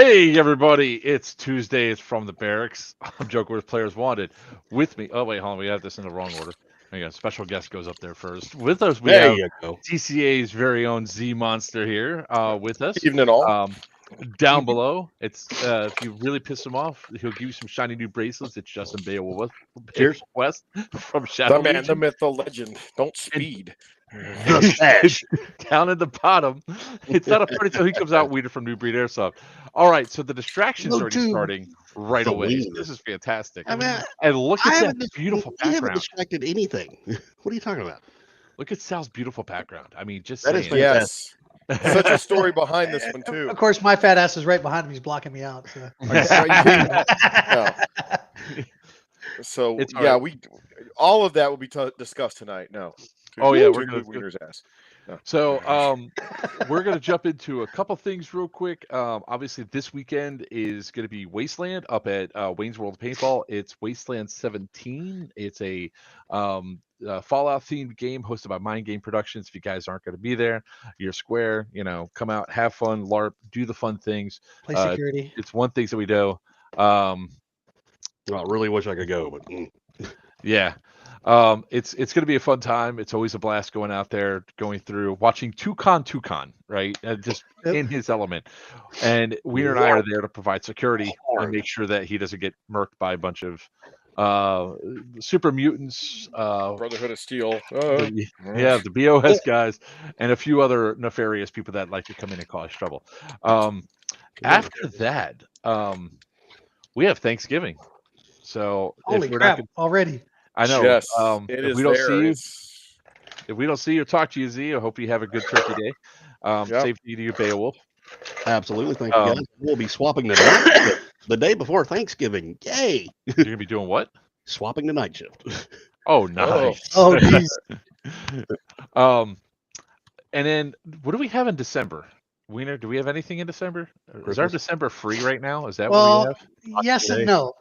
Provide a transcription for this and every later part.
Hey everybody, it's Tuesday. It's from the barracks. I'm joking with Players Wanted. With me, oh wait, hold on, we have this in the wrong order. Hang on, special guest goes up there first. With us, we There have you go. TCA's very own Z Monster here with us. Evening all. Down below, it's if you really piss him off, he'll give you some shiny new bracelets. It's Justin Beowulf Cheers. West from Shadow The man, the Legion. myth, the legend. Don't speed. The stash. Down at the bottom. It's not a party until he comes out weeded from New Breed Airsoft. All right, so the distraction's Go already to starting right the away. So wiener. this is fantastic. I mean, And look I at haven't that beautiful we haven't background. distracted anything. What are you talking about? Look at Sal's beautiful background. I mean, just That is saying. Yes. Such a story behind this one too. Of course, my fat ass is right behind him. He's blocking me out. So. Yeah. So It's all yeah, right. we all of that will be discussed tonight. No. Oh, yeah, we're Two gonna- Wiener's ass. No. So we're going to jump into a couple things real quick. Obviously, this weekend is going to be Wasteland up at Wayne's World Paintball. It's Wasteland 17. It's a Fallout-themed game hosted by Mind Game Productions. If you guys aren't going to be there, you're square. Come out, have fun, LARP, do the fun things. Play security. It's one thing that we do. Well, I really wish I could go, but Yeah. It's going to be a fun time. It's always a blast going out there, going through, watching Toucan, right? Just Yep. in his element. And Wiener and I are there to provide security and make sure that he doesn't get murked by a bunch of super mutants. Brotherhood of Steel. The BOS guys, and a few other nefarious people that like to come in and cause trouble. After that, we have Thanksgiving. So Holy if we're crap! not, Already. I know. Yes. if It is we don't there. see you, It's- if we don't see you or talk to you, Z, I hope you have a good turkey day. Yep. Safety to you, Beowulf. absolutely. Thank you, guys. We'll be swapping the night shift the day before Thanksgiving. Yay! You're gonna be doing what? Swapping the night shift. Oh, nice. Oh, geez. And then what do we have in December? Wiener, do we have anything in December? Is our Christmas. December free right now? Is that what we Well, have? yes and Day. no.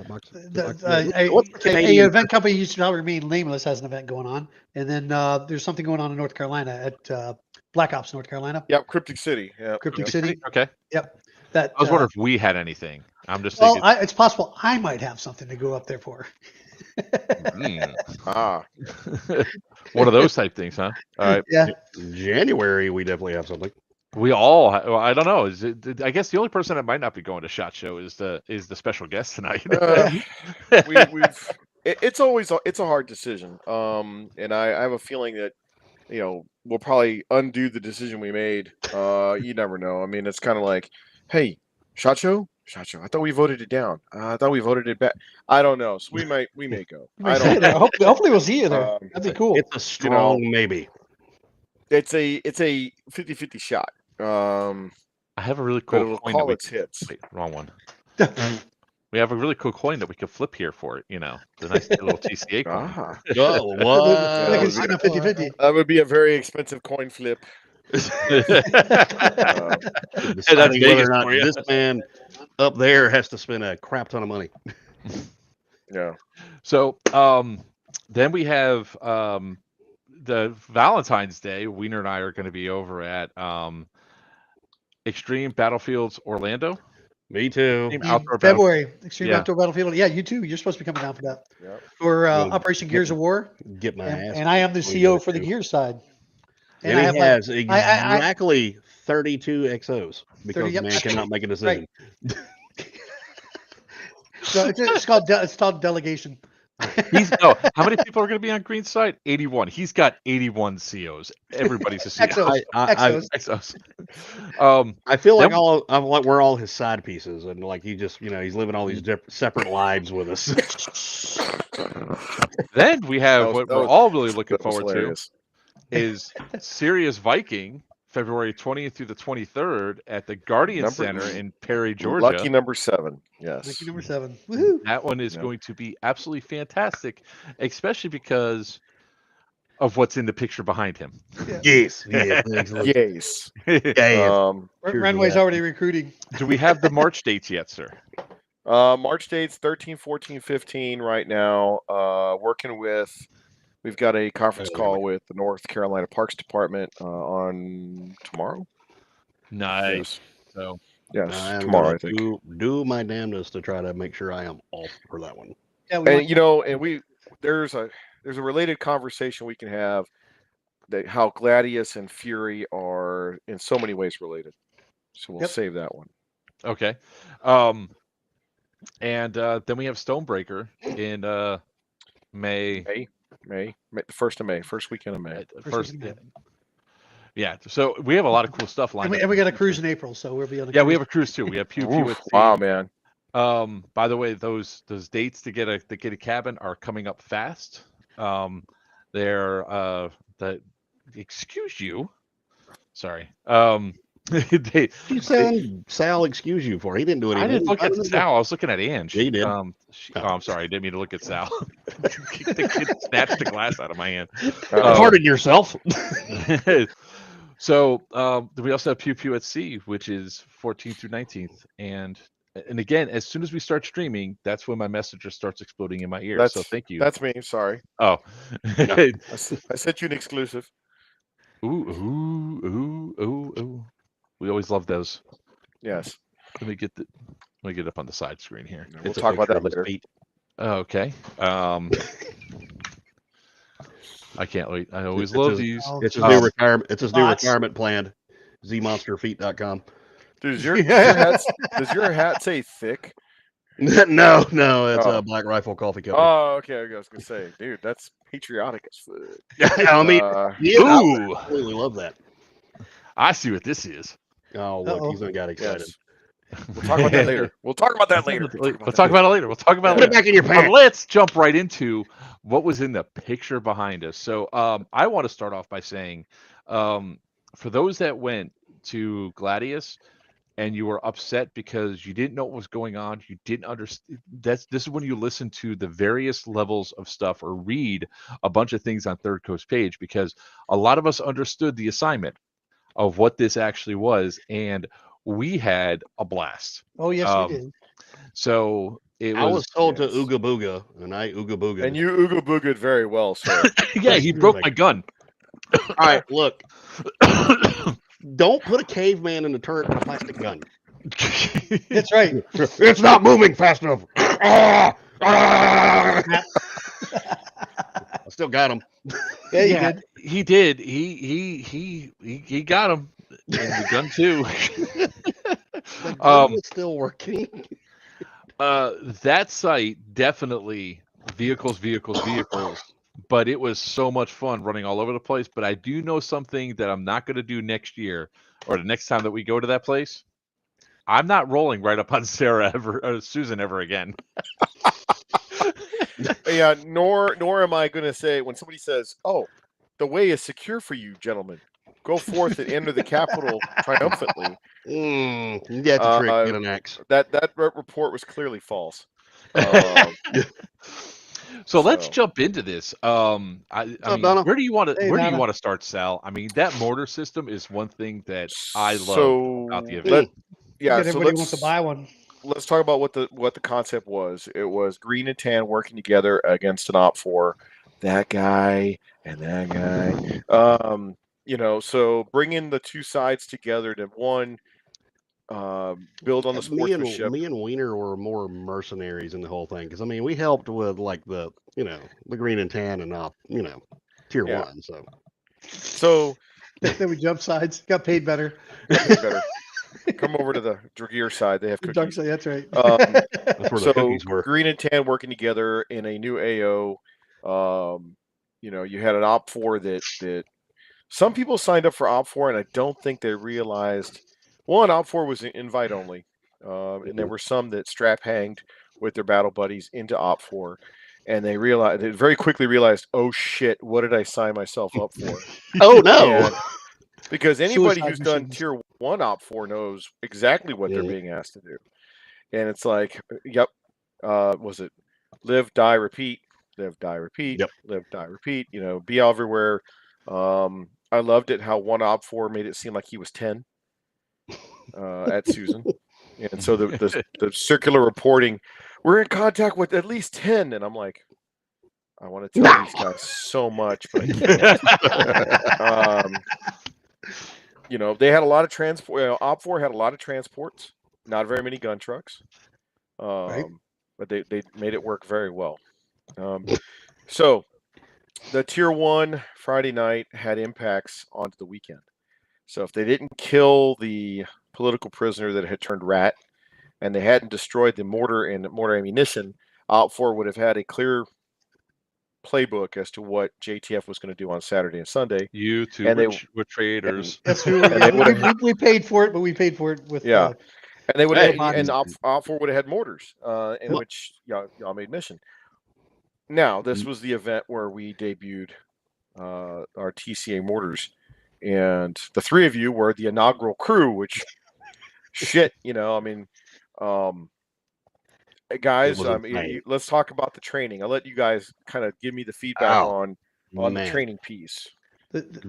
What's A Canadian- event company used to remain nameless has an event going on, and then there's something going on in North Carolina at Black Ops, North Carolina. Yep, Cryptic City. Yeah. Cryptic City. Okay. That I was wondering if we had anything. I'm just well, thinking. it's possible I might have something to go up there for. Ah. One of those type things, huh? All right. Yeah. January, we definitely have something. We all. Well, I don't know. I guess the only person that might not be going to SHOT Show is the special guest tonight. It's always a hard decision. And I have a feeling that we'll probably undo the decision we made. You never know. I mean, it's kind of like, hey, SHOT Show. I thought we voted it down. I thought we voted it back. I don't know. So we may go. I don't know. Hopefully we'll see you there. That'd be cool. It's a strong maybe. It's a 50-50 shot. I have a really But cool it'll coin that call we its hits. Wait, wrong one. We have a really cool coin that we could flip here for it. The nice little TCA coin. Ah, Oh, I what? think it's 50-50. that would be a very expensive coin flip. Deciding Vegas whether or not for you. this man up there has to spend a crap ton of money. Yeah. So then we have the Valentine's Day. Wiener and I are going to be over at Extreme Battlefields Orlando. Me too. Extreme In Outdoor February, Extreme Yeah. Outdoor Battlefield. Yeah, you too. You're supposed to be coming down for that. Yep. For Good. Operation Gears of War. Get my ass. And I am the We CO go for the to. Gears side. And I he have has I- exactly 32 XOs because 30 yep. man cannot make a decision. So it's called delegation. How many people are going to be on Green's side? 81. He's got 81 COs. Everybody's a CO. Exos. Exos. I feel like Then- we're all his side pieces, and like he just he's living all these separate lives with us. Then we have That was- what that we're was- all really looking That was forward to hilarious. is Sirius Viking, February 20th through the 23rd at the Guardian Number- Center in Perry, Georgia. Lucky number 7. Yes. Lucky number 7. Woohoo! That one is Yeah. going to be absolutely fantastic, especially because of what's in the picture behind him. yes, excellent. Yes. Yeah. Cheers to Runway's that. already recruiting. Do we have the March dates yet, sir? March dates 13, 14, 15 right now. We've got a conference call with the North Carolina Parks Department on tomorrow. Nice. So Yes, I am tomorrow, gonna I think. do my damnedest to try to make sure I am off for that one. Yeah, we And want you know, and there's a related conversation we can have that how Gladius and Fury are in so many ways related. So we'll Yep. save that one. Okay. And then we have Stonebreaker in May. May, the 1st of May, first weekend of May. First, weekend. yeah. So we have a lot of cool stuff lined and up. we got a cruise in April, so we'll be on a Yeah, cruise. we have a cruise too. We have Pew Pew Oof, at Sea. wow, man. By the way, those dates to get a cabin are coming up fast. They're excuse you. Sorry. You saying Sal excuse you for? He didn't do anything. I didn't look at Sal. I was looking at Ange. Yeah, you did. Oh, I'm sorry. I didn't mean to look at Sal. The kid snatched the glass out of my hand. Pardon yourself. So we also have Pew Pew at Sea, which is 14th through 19th, and again, as soon as we start streaming, that's when my messenger starts exploding in my ear. So thank you. That's me. Sorry. Oh, I sent you an exclusive. Ooh. We always love those. Yes. Let me get it up on the side screen here. We'll talk about that later. Okay. I can't wait. I always love these. It's his new retirement. It's his new retirement plan. ZMonsterFeet.com. Dude, does your hat say thick? No, it's Black Rifle Coffee Company. Oh, okay. I was gonna say, dude, that's patriotic as fuck. I mean, ooh, I absolutely love that. I see what this is. Oh, look, he's got excited. Yes. We'll talk about that later. We'll talk about it later. We'll talk about it Put later. it back in your pants. Let's jump right into what was in the picture behind us. So I want to start off by saying, for those that went to Gladius and you were upset because you didn't know what was going on, you didn't understand. This is when you listen to the various levels of stuff or read a bunch of things on Third Coast page, because a lot of us understood the assignment of what this actually was, and we had a blast. Oh yes, we did. So I was told to Ooga Booga, and I Ooga Booga. And you Ooga Booga'd very well, sir. Yeah, he broke my gun. All right, look. Don't put a caveman in the turret with a plastic gun. That's right. It's not moving fast enough. I still got him. Yeah, he did. He got him. And the gun too. The gun was still working. That site definitely vehicles. But it was so much fun running all over the place. But I do know something that I'm not going to do next year or the next time that we go to that place. I'm not rolling right up on Susan ever again. Yeah, nor am I going to say when somebody says, "Oh, the way is secure for you, gentlemen. Go forth and enter the capital triumphantly." That's a trick. Get an axe. That report was clearly false. So let's jump into this. I mean, where do you want to start, Sal? I mean, that mortar system is one thing that I love about the event. Everybody wants to buy one. Let's talk about what the concept was. It was green and tan working together against an Op 4. That guy and that guy. So bringing the two sides together to one. Build on the sportsmanship. Me and Wiener were more mercenaries in the whole thing, because I mean we helped with like the green and tan and tier 1. So then we jump sides. Got paid better. Come over to the Dragear side. They have cookies. That's right. That's where the cookies were. Green and tan working together in a new AO. You had an Op 4 that some people signed up for Op 4, and I don't think they realized. One, Op 4 was invite only, and there were some that strap hanged with their battle buddies into Op 4, and they very quickly realized, oh shit, what did I sign myself up for? Oh no! Because anybody who's done tier 1 Op 4 knows exactly what they're being asked to do, and it's like, yep, was it live, die, repeat, live, die, repeat, live, die, repeat? Be everywhere. I loved it how one Op 4 made it seem like he was 10. At Susan, and so the circular reporting, we're in contact with at least 10, and I'm like, I want to tell these guys so much, but I can't. They had a lot of transport. Op 4 had a lot of transports. not very many gun trucks, Right. but they made it work very well. So the Tier 1 Friday night had impacts onto the weekend. So if they didn't kill the political prisoner that had turned rat, and they hadn't destroyed the mortar and mortar ammunition, Op 4 would have had a clear playbook as to what JTF was going to do on Saturday and Sunday. You two And they- were traitors. That's true. And they would've- We paid for it, but we paid for it with Yeah. And they would Hey. have, and Op 4 would have had mortars, in Well- which y'all made mission. Now, this was the event where we debuted our TCA mortars, and the three of you were the inaugural crew, which shit, I mean, guys, was insane. let's talk about the training. I'll let you guys kind of give me the feedback on the Man. training piece.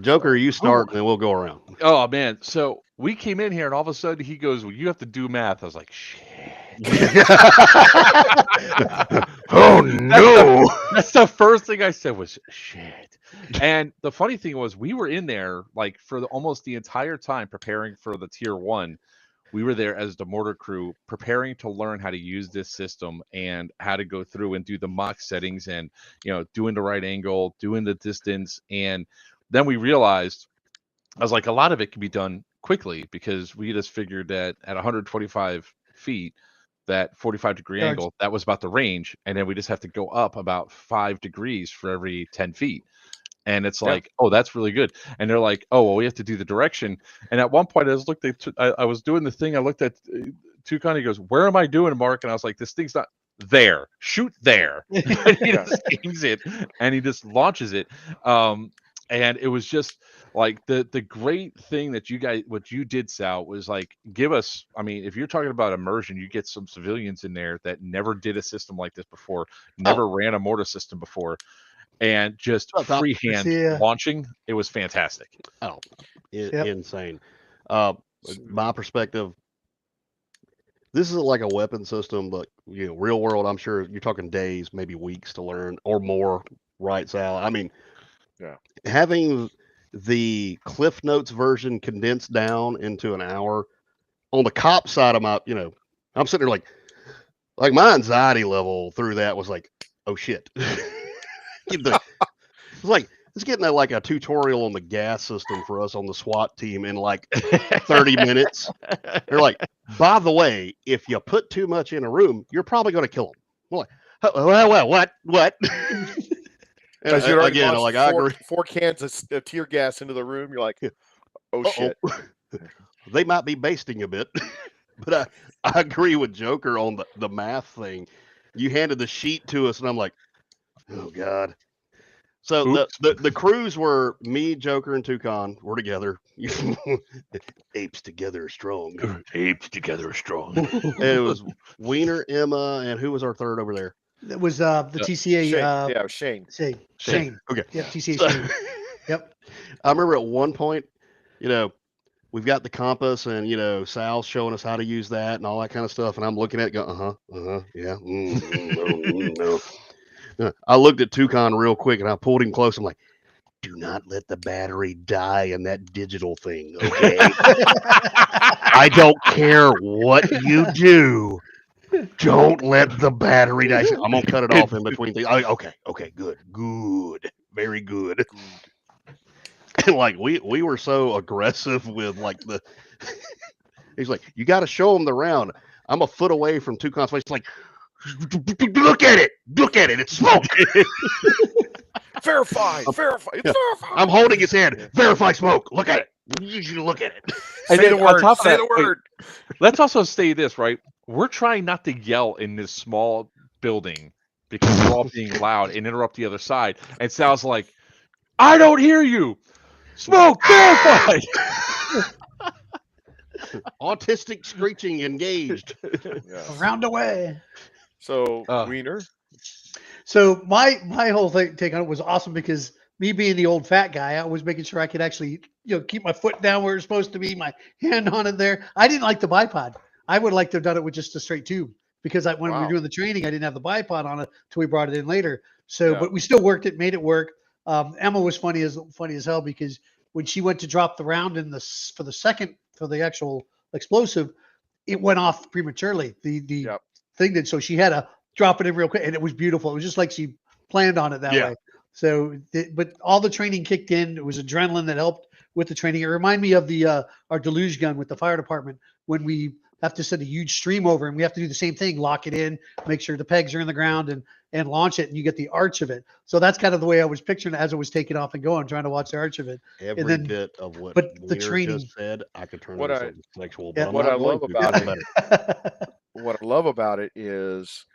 Joker, you start, and then we'll go around. Oh man! So we came in here, and all of a sudden he goes, "Well, you have to do math." I was like, "Shit." Oh no! That's the first thing I said was shit. And the funny thing was, we were in there like for almost the entire time preparing for the Tier 1. We were there as the mortar crew preparing to learn how to use this system and how to go through and do the mock settings and doing the right angle, doing the distance. And then we realized, I was like, a lot of it can be done quickly because we just figured that at 125 feet, that 45-degree Yards. angle, that was about the range. And then we just have to go up about 5 degrees for every 10 feet. And it's like, oh, that's really good. And they're like, oh, well, we have to do the direction. And at one point, I was doing the thing. I looked at Toucan. He goes, "Where am I doing, Mark?" And I was like, "This thing's not there. Shoot there." And he just aims it, and he just launches it. And it was just like the great thing that what you did, Sal, was like give us. I mean, if you're talking about immersion, you get some civilians in there that never did a system like this before, never ran a mortar system before. And just freehand launching, it was fantastic. Oh, insane. My perspective, this isn't like a weapon system, but real world, I'm sure you're talking days, maybe weeks to learn or more, right, Sal? I mean, having the Cliff Notes version condensed down into an hour on the cop side of my, I'm sitting there like my anxiety level through that was like, oh shit. It's like it's getting like a tutorial on the gas system for us on the SWAT team in like 30 minutes. They're like, by the way, if you put too much in a room, you're probably going to kill them. We're like, well, what? Because you're again, like I agree. 4 cans of tear gas into the room. You're like, oh shit. They might be basting a bit, but I agree with Joker on the math thing. You handed the sheet to us, and I'm like, oh God. So the crews were me, Joker, and Toucan. We're together. Apes together strong. Apes together strong. It was Wiener, Emma, and who was our third over there? That was the TCA. Shane. Shane. Okay. Yep, TCA Shane. Yep. I remember at one point, we've got the compass and, Sal's showing us how to use that and all that kind of stuff. And I'm looking at it going, yeah. No. I looked at Toucan real quick and I pulled him close. I'm like, do not let the battery die in that digital thing, okay? I don't care what you do. Don't let the battery die. I'm going to cut it off in between things. Okay, good. Very good. And like, we were so aggressive with like he's like, you got to show him the round. I'm a foot away from Toucan's face. Like, look at it. It's smoke. Verify. It's verify. I'm holding his hand. Verify smoke. Look at it. You should look at it. And Say then the word. on top of Say that, the word. let's also say this, right? We're trying not to yell in this small building because we're all being loud and interrupt the other side. And Sal's like, I don't hear you. Smoke, verified. Autistic screeching engaged. Round away. So Wiener. So my whole take on it was awesome because me being the old fat guy, I was making sure I could actually keep my foot down where it's supposed to be, my hand on it there. I didn't like the bipod. I would like to have done it with just a straight tube because when we were doing the training, I didn't have the bipod on it till we brought it in later. So, but we still worked it, made it work. Emma was funny as hell because when she went to drop the round for the actual explosive, it went off prematurely. The Yep. thing did, so she had to drop it in real quick, and it was beautiful. It was just like she planned on it that Yeah. way. So, but all the training kicked in. It was adrenaline that helped with the training. It reminded me of the our deluge gun with the fire department when we have to send a huge stream over, and we have to do the same thing: lock it in, make sure the pegs are in the ground, and launch it, and you get the arch of it. So that's kind of the way I was picturing it as it was taking off and going, trying to watch the arch of it. Every then- bit of what but the Weir training- just said, I could turn What into I- something sexual, Yeah. but I'm What not I going love to. about It's it- better. What I love about it is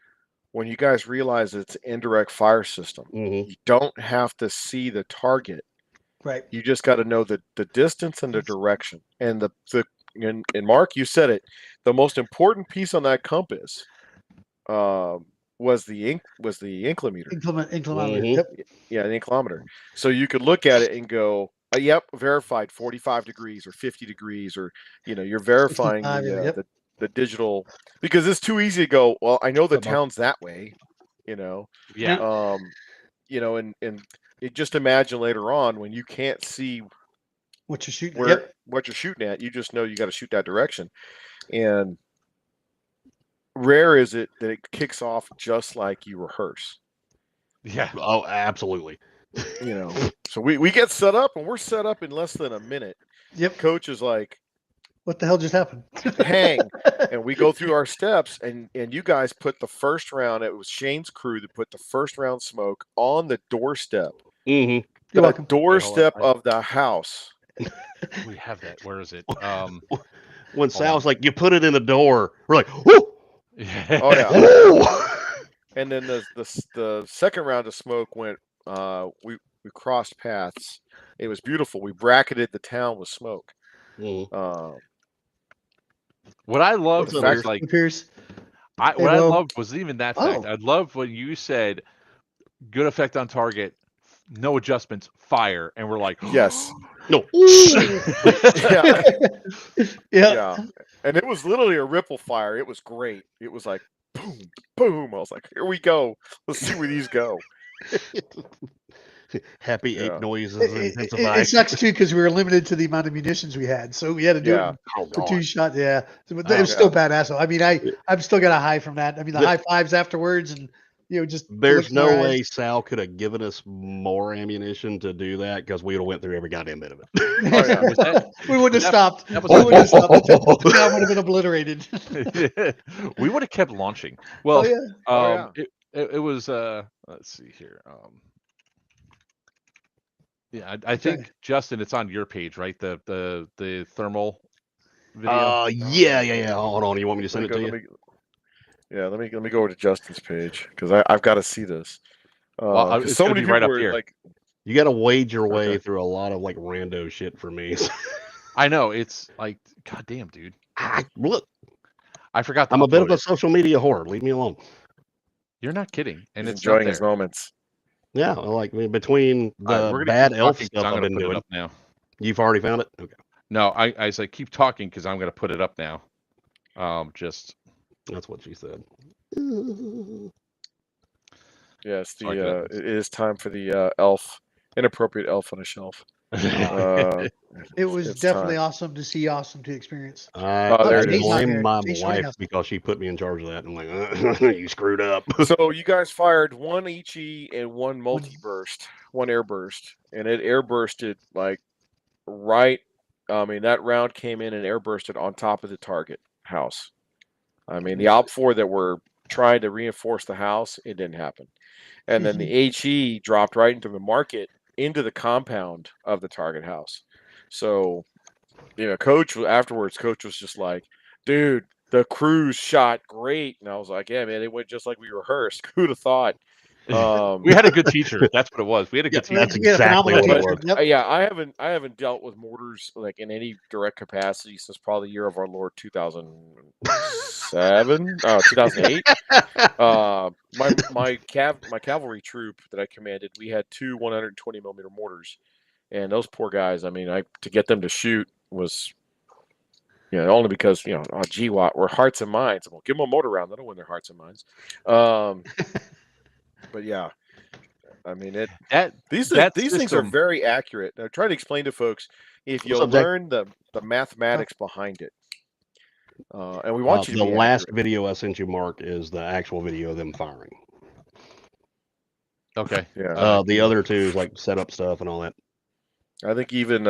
when you guys realize it's an indirect fire system. Mhm. You don't have to see the target. Right. You just got to know the distance and the direction. And and Mark, you said it. The most important piece on that compass was the inclimeter. Inclementometer. Mhm. Yep. Yeah, an inclimeter. So you could look at it and go, "Yep, verified 45 degrees or 50 degrees," or you're verifying 65, yep. the digital, because it's too easy to go, "Well, I know the Good luck. town's that way," you know. Yeah. And it, just imagine later on when you can't see What you're shooting. where Yep. what you're shooting at, you just know you got to shoot that direction. And rare is it that it kicks off just like you rehearse. Yeah. Oh, absolutely. So we get set up, and we're set up in less than a minute. Yep. Coach is like, What the hell just happened? hang, and we go through our steps, and you guys put the first round. It was Shane's crew that put the first round smoke on the doorstep. Mm-hmm. You're welcome. Doorstep Hold on. of the house. We have that. Where is it? When Hold Sal's on. like, you put it in the door, we're like, whoo! Oh yeah. Whoa! And then the second round of smoke went. We crossed paths. It was beautiful. We bracketed the town with smoke. Mhm. What I loved What's up, was like Pierce. what I Well- loved wasn't even that fact. Oh. I loved when you said good effect on target, no adjustments, fire, and we're like, Yes. No. Yeah. Yeah. Yeah. And it was literally a ripple fire. It was great. It was like boom, boom. I was like, here we go. Let's see where these go. Happy Yeah. ape noises It intensify. sucks too because we were limited to the amount of munitions we had, so we had to do Yeah. it Oh, for God. 2 shots. Yeah, but Oh, it was still badass. Though. I mean, I'm still got a high from that. I mean, the The- high fives afterwards, and just There's look in our no eyes. way Sal could have given us more ammunition to do that because we would have went through every goddamn bit of it. Oh, yeah. Was that- we wouldn't have stopped. that was We like- wouldn't have stopped. The town would have been obliterated. we would have kept launching. Well, Oh yeah. Oh, it was let's see here. Yeah, I think Justin, it's on your page, right? The thermal video. Yeah. Hold on. You want me to send it to you? Let me go to Justin's page because I've got to see this. Well, 'Cause it's so gonna many be right people up were here. like, You got to wade your way Okay. through a lot of like rando shit for me. I know it's like, goddamn, dude. Look, I forgot. To I'm a bit upload of a it. social media whore. Leave me alone. You're not kidding, and he's it's not enjoying his there. moments. Yeah, like between All right, the we're gonna bad keep elf talking 'cause stuff I'm I've gonna been put it doing. up now. You've already found it? Okay. No, I say keep talking because I'm gonna put it up now. Just That's what she said. Yes, Sorry, go ahead. it is time for the inappropriate elf on a shelf. It was It's definitely time. awesome to see, awesome to experience. I Oh, there it is. blame my Jay's wife Winehouse. because she put me in charge of that. I'm like, you screwed up. So you guys fired one HE and one multi-burst, one air burst, and it air bursted like right. I mean, that round came in and air bursted on top of the target house. I mean, the Op 4 that were trying to reinforce the house, it didn't happen. And then the HE dropped right into the market, into the compound of the target house. So, Coach was just like, dude, the crews shot great. And I was like, yeah, man, it went just like we rehearsed. Who'd have thought? we had a good teacher. That's what it was. We had a good teacher. That's We had a exactly phenomenal what it teacher. was. Yep. Yeah, I haven't dealt with mortars like in any direct capacity since probably the year of our Lord 2007, 2008. My cavalry troop that I commanded, we had 2 120 millimeter mortars, and those poor guys. I mean, to get them to shoot was, only because GWAT, we're hearts and minds. Well, give them a mortar round, that'll win their hearts and minds. But yeah. I mean, these things are very accurate. Now, try to explain to folks if you What's up, Jack? learn the mathematics behind it. And we want you to the be last accurate. video I sent you, Mark, is the actual video of them firing. Okay. Yeah. The other two is like setup stuff and all that. I think even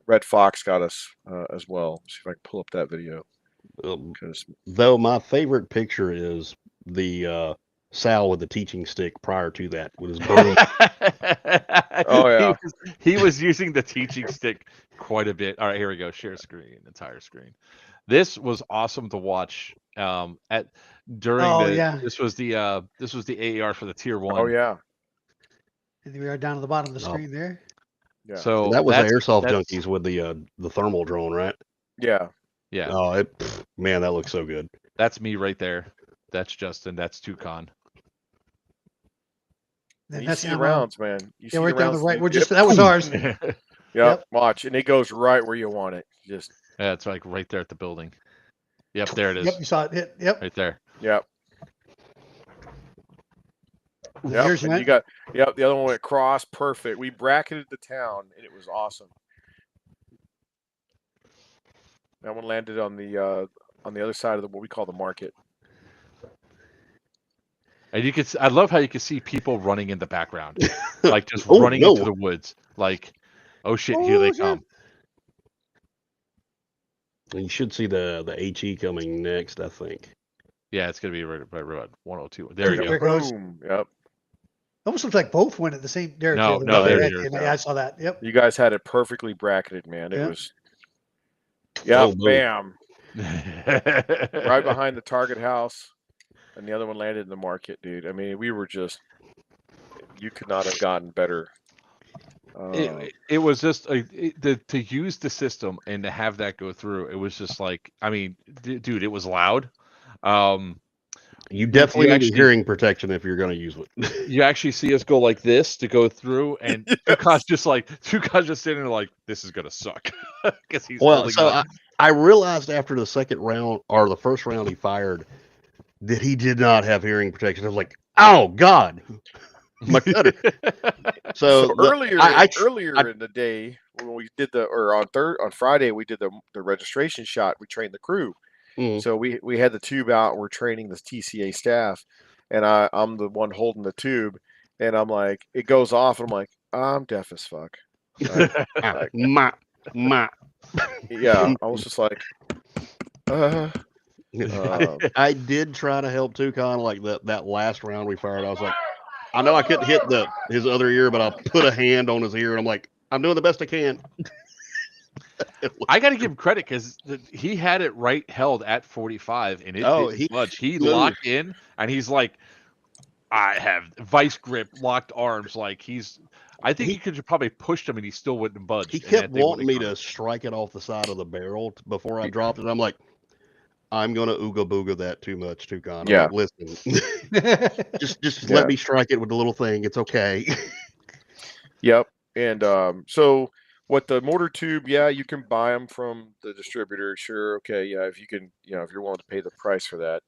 Red Fox got us as well. See if I can pull up that video. Though my favorite picture is the Sal with the teaching stick prior to that with his boom. Oh yeah, he was using the teaching stick quite a bit. All right, here we go. Share screen, entire screen. This was awesome to watch. This was the AAR for the tier 1. oh yeah, And we are down at the bottom of the screen there. yeah. So that was the airsoft junkies with the thermal drone, right? Yeah. Yeah. Oh, man, that looks so good. That's me right there. That's Justin. That's Toucan. You That's see the rounds, man. You see right the down the rounds. right. We're just that was ours. Yep. Watch, and it goes right where you want it. Just yeah, it's like right there at the building. Yep, there it is. Yep, you saw it hit. Yep, right there. Yep. Yep. And you got the other one went across perfect. We bracketed the town, and it was awesome. That one landed on the other side of what we call the market. And you I love how you can see people running in the background, like just running into the woods. Like, oh shit, here they come. You should see the HE coming next, I think. Yeah, it's gonna be right 102. There you go. There it goes. Boom. Yep. Almost looks like both went at the same. There, No, I saw that. Yep. You guys had it perfectly bracketed, man. It was. Yeah, bam. Right behind the target house, and the other one landed in the market, dude. I mean, we were just. You could not have gotten better. It was just to use the system and to have that go through. It was just like, I mean, dude, it was loud. You definitely need hearing protection if you're going to use it. You actually see us go like this to go through, and Toucan's just sitting there like, this is gonna suck. Because he's I realized after the second round or the first round he fired that he did not have hearing protection. I was like, oh God. My cutter. So earlier in the day when we did on Friday we did the registration shot, we trained the crew. So we had the tube out, we're training the TCA staff, and I'm the one holding the tube, and I'm like, it goes off, and I'm like, I'm deaf as fuck. Yeah, I was just like, I did try to help Toucan like that last round we fired. I was like, I know I couldn't hit his other ear, but I'll put a hand on his ear, and I'm like, I'm doing the best I can. I got to give him credit because he had it right held at 45, and he locked in, and he's like, I have vice grip, locked arms, like I think he could have probably pushed him, and he still wouldn't budge. He kept wanting me to strike it off the side of the barrel before I dropped it. I'm like, I'm gonna ooga booga that too much, Toucan. Yeah, like, listen, just let me strike it with the little thing. It's okay. Yep, and so. What the mortar tube? Yeah, you can buy them from the distributor. Sure, okay, yeah. If you can, if you're willing to pay the price for that,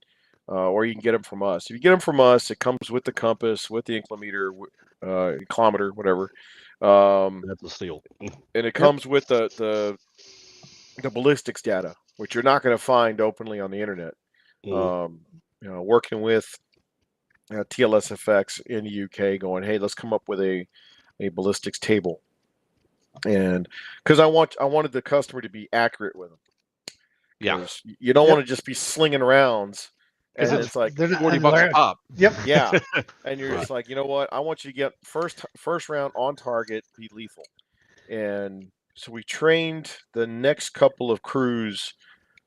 or you can get them from us. If you get them from us, it comes with the compass, with the inclometer, inclometer, whatever. That's a steal. And it comes with the ballistics data, which you're not going to find openly on the internet. Working with TLSFX in the UK, going, hey, let's come up with a ballistics table. And because I wanted the customer to be accurate with them. Yeah, you don't want to just be slinging rounds, and it's like $40 a pop. Yep. Yeah, and you're just like, you know what? I want you to get first round on target, be lethal. And so we trained the next couple of crews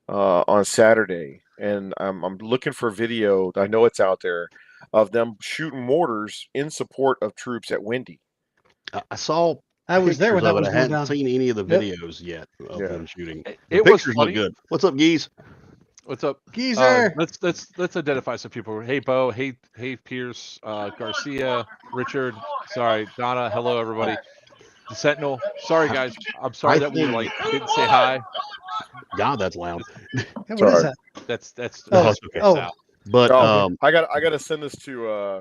on Saturday, and I'm looking for video. I know it's out there of them shooting mortars in support of troops at Windy. I was there when that was going down. I hadn't seen any of the videos yet of them shooting. It was funny. Good. What's up, Geese? What's up, Geezer? Let's identify some people. Hey, Bo. Hey, Pierce. Garcia. Richard. Sorry, Donna. Hello, everybody. The Sentinel. Sorry, guys. I'm sorry that we didn't say hi. God, that's loud. Hey, what is that? That's okay. Sal. But I got to send this to.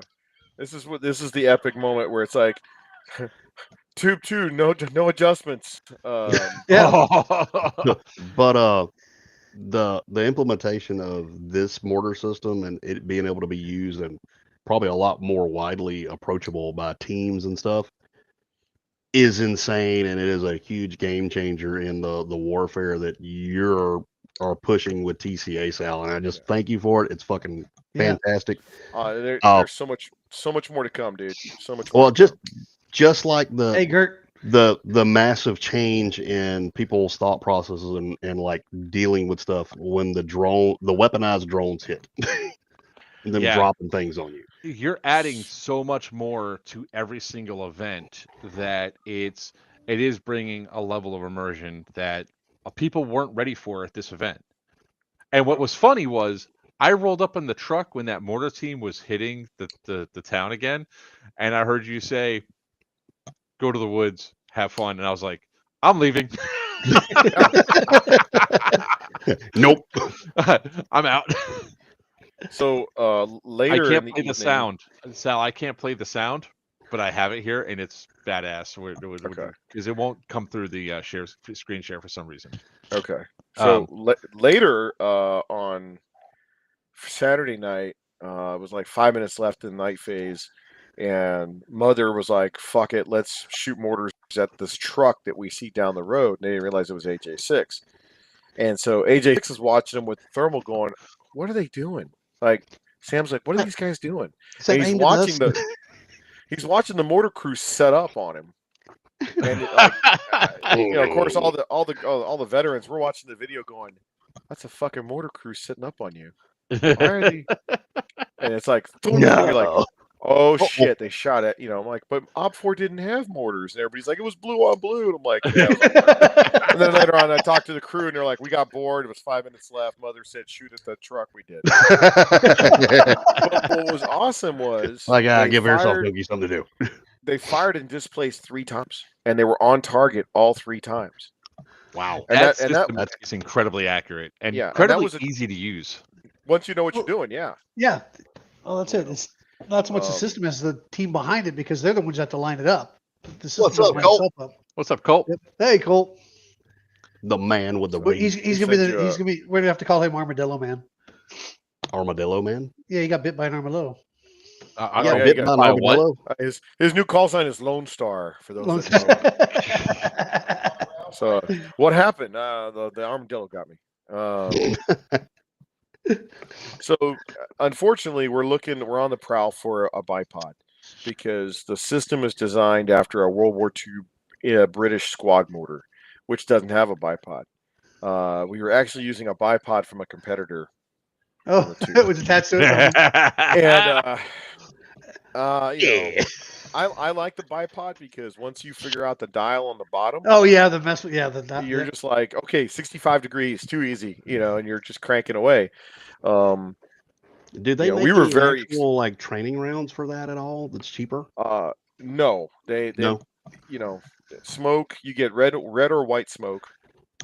This is the epic moment where it's like, Tube 2, no adjustments. Yeah. But the implementation of this mortar system and it being able to be used and probably a lot more widely approachable by teams and stuff is insane, and it is a huge game changer in the warfare that are pushing with TCA, Sal, and I just thank you for it. It's fucking Yeah. fantastic. There's so much more to come, dude. So much more. Well, just like Hey, Gert. the massive change in people's thought processes and like dealing with stuff when the weaponized drones hit and them dropping things on you. You're adding so much more to every single event that it is bringing a level of immersion that people weren't ready for at this event. And what was funny was I rolled up in the truck when that mortar team was hitting the town again, and I heard you say, "Go to the woods, have fun," and I was like, "I'm leaving." Nope. I'm out. So later I can't in the play evening, the sound, Sal. I can't play the sound, but I have it here, and it's badass. Okay. Because it won't come through the screen share for some reason. Okay. So later on Saturday night, it was like 5 minutes left in the night phase, and Mother was like, "Fuck it, let's shoot mortars at this truck that we see down the road." And they didn't realize it was AJ6, and so AJ6 is watching them with thermal, going, "What are they doing?" Like Sam's like, "What are these guys doing?" And he's watching the mortar crew set up on him. And of course, all the veterans, we're watching the video going, "That's a fucking mortar crew sitting up on you. Why are they?" And it's like, and you're like, "Oh shit, they shot at." I'm like, "But Op 4 didn't have mortars," and everybody's like, "It was blue on blue," and I'm like, "Yeah." And then later on, I talked to the crew, and they're like, "We got bored. It was 5 minutes left. Mother said shoot at the truck. We did." But what was awesome was like, give yourself something to do. They fired and displaced 3 times, and they were on target all 3 times. Wow, And that's incredibly accurate and incredibly easy to use. Once you know what you're doing, yeah. Yeah. Well, that's it. It's not so much the system as the team behind it, because they're the ones that have to line it up. The system What's up, Colt? What's up, Colt? Yep. Hey, Colt. The man with the he's gonna be. We're gonna have to call him Armadillo Man. Armadillo Man. Yeah, he got bit by an armadillo. Bit by an armadillo. His new call sign is Lone Star. For those that know. So what happened? The armadillo got me. So unfortunately, we're on the prowl for a bipod because the system is designed after a World War II British squad mortar, which doesn't have a bipod. We were actually using a bipod from a competitor. Oh, it was attached to it. And I like the bipod because once you figure out the dial on the bottom. Oh yeah, you're just like, okay, 65 degrees, too easy, and you're just cranking away. Did they make any actual like training rounds for that at all? That's cheaper. No, they smoke. You get red or white smoke.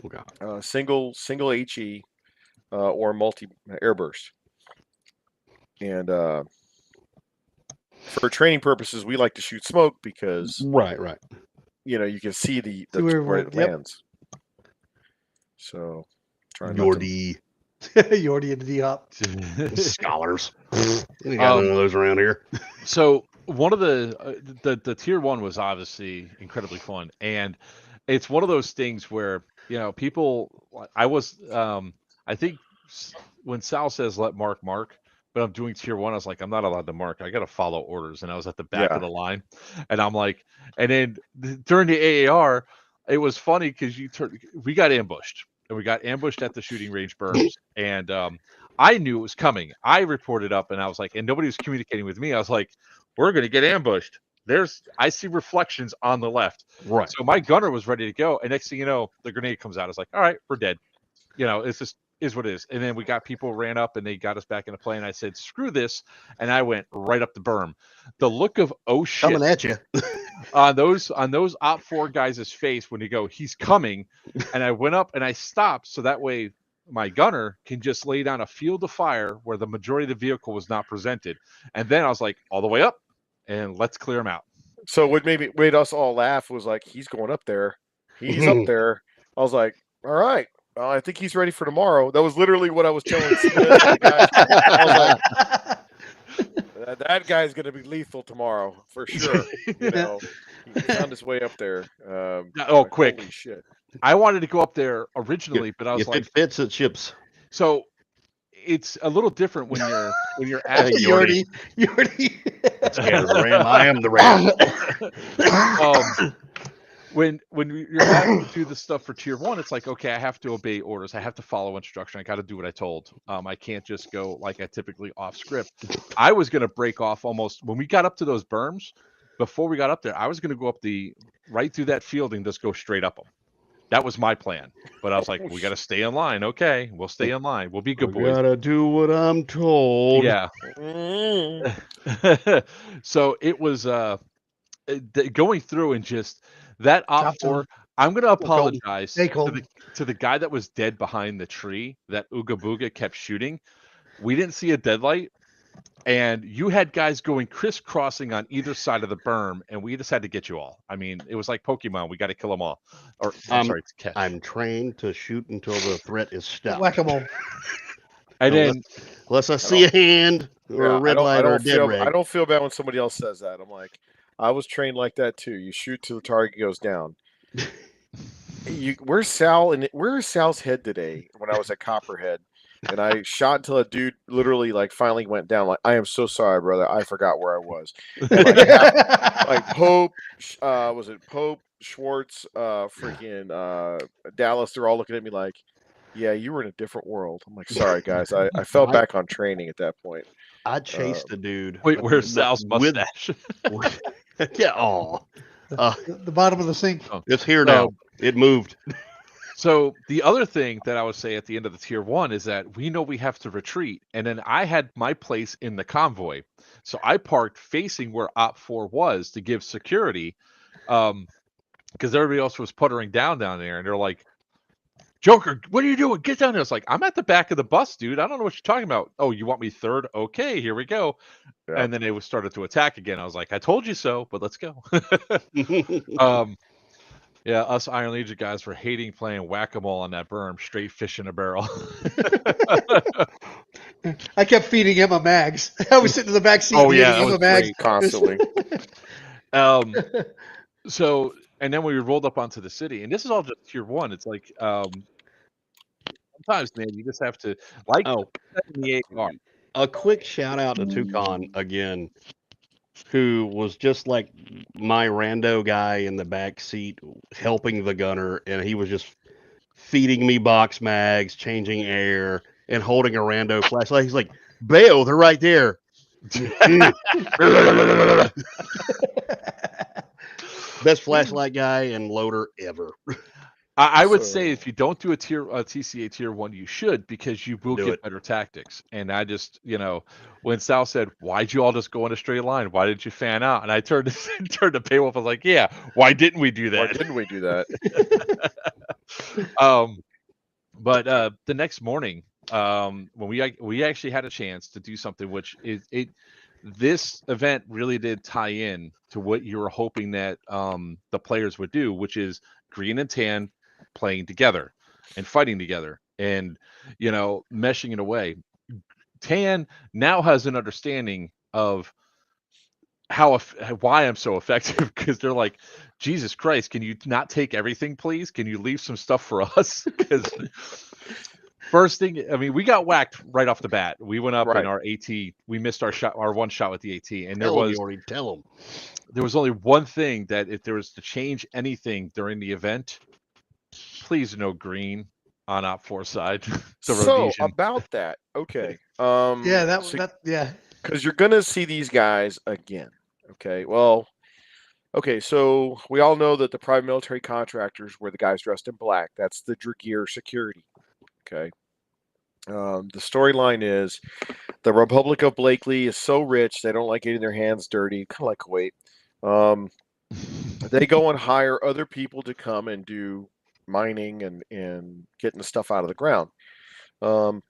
Okay. Single HE or multi airburst. And for training purposes, we like to shoot smoke because right. You can see where it lands. So Yordi and the D-hop scholars. You got one of those around here. So one of the tier 1 was obviously incredibly fun, and it's one of those things where people. I was I think when Sal says let mark, but I'm doing tier 1, I was like, I'm not allowed to mark. I got to follow orders, and I was at the back of the line, and I'm like, and then during the AAR, it was funny because we got ambushed. And we got ambushed at the shooting range berms, and I knew it was coming. I reported up, and I was like, and nobody was communicating with me. I was like, we're going to get ambushed. I see reflections on the left. Right. So my gunner was ready to go, and next thing you know, the grenade comes out. I was like, all right, we're dead. It's just is what it is. And then we got people ran up, and they got us back in a plane. And I said, screw this, and I went right up the berm. The look of oh shit coming at you on those Op 4 guys' face when you go, he's coming. And I went up and I stopped so that way my gunner can just lay down a field of fire where the majority of the vehicle was not presented. And then I was like, all the way up and let's clear them out. So what made us all laugh was like, he's going up there. He's up there. I was like, all right. I think he's ready for tomorrow. That was literally what I was telling Smith and the guys. I was like, that guy's going to be lethal tomorrow for sure. You know, he found his way up there. Oh, quick. Holy shit. I wanted to go up there originally, but I was if like, it fits, it ships. so it's a little different when you're at Yorty. Scared of the ram. I am the ram. When you're having to do the stuff for tier 1, it's like, okay, I have to obey orders. I have to follow instruction. I got to do what I told. I can't just go like I typically off script. I was going to break off almost when we got up to those berms. Before we got up there, I was going to go up right through that field and just go straight up them. That was my plan. But I was like, we got to stay in line. Okay, we'll stay in line. We'll be good boys. Gotta do what I'm told. Yeah. So it was going through and just that Op 4. I'm going to apologize to the guy that was dead behind the tree that Ooga Booga kept shooting. We didn't see a deadlight, and you had guys going crisscrossing on either side of the berm, and we just had to get you all. I mean, it was like Pokemon. We got to kill them all. Or sorry, it's catch. I'm trained to shoot until the threat is stopped. Whack-a-mole. And then, unless I see a hand or a red light or a dead ray. I don't feel bad when somebody else says that. I'm like, I was trained like that too. You shoot till the target goes down. Where's Sal? Where's Sal's head today? When I was at Copperhead, and I shot until a dude literally like finally went down. Like, I am so sorry, brother. I forgot where I was. And like Pope, was it Pope, Schwartz, freaking Dallas? They're all looking at me like, yeah, you were in a different world. I'm like, sorry guys. I fell back on training at that point. I chased a dude. Wait, where's Sal's mustache? Yeah, the bottom of the sink. It's here now. It moved. So the other thing that I would say at the end of the tier 1 is that we know we have to retreat, and then I had my place in the convoy, so I parked facing where Op 4 was to give security, because everybody else was puttering down there, and they're like, Joker, what are you doing? Get down there. It's like, I'm at the back of the bus, dude. I don't know what you're talking about. Oh, you want me third? Okay, here we go. Yeah. And then they started to attack again. I was like, I told you so, but let's go. Yeah, us Iron Legion guys were hating playing whack-a-mole on that berm, straight fish in a barrel. I kept feeding him a mags. I was sitting in the back seat feeding him a mags constantly. So, and then we rolled up onto the city, and this is all just tier 1. It's like sometimes, man, you just have to the AAR. A quick shout out to Toucan again, who was just like my rando guy in the back seat helping the gunner, and he was just feeding me box mags, changing air, and holding a rando flashlight. He's like, bail, they're right there. Best flashlight guy and loader ever. I would say if you don't do a TCA tier 1, you should, because you will get better tactics. And I just, when Sal said, why'd you all just go in a straight line? Why didn't you fan out? And I turned to Paywolf. I was like, yeah, why didn't we do that? Why didn't we do that? But the next morning, when we actually had a chance to do something, which this event really did tie in to what you were hoping that the players would do, which is green and tan playing together and fighting together and meshing it away. Tan now has an understanding of why I'm so effective, because they're like, Jesus Christ, can you not take everything, please? Can you leave some stuff for us? Because first thing, I mean, we got whacked right off the bat. We went up in our AT. We missed our one shot with the AT, and there was only one thing, that if there was to change anything during the event, please no green on Op 4 side. So about that, okay. Because you're gonna see these guys again. Okay, well, so we all know that the private military contractors were the guys dressed in black. That's the Dragear security. Okay. The storyline is the Republic of Blakely is so rich they don't like getting their hands dirty, kind of like Kuwait. They go and hire other people to come and do mining and getting the stuff out of the ground. So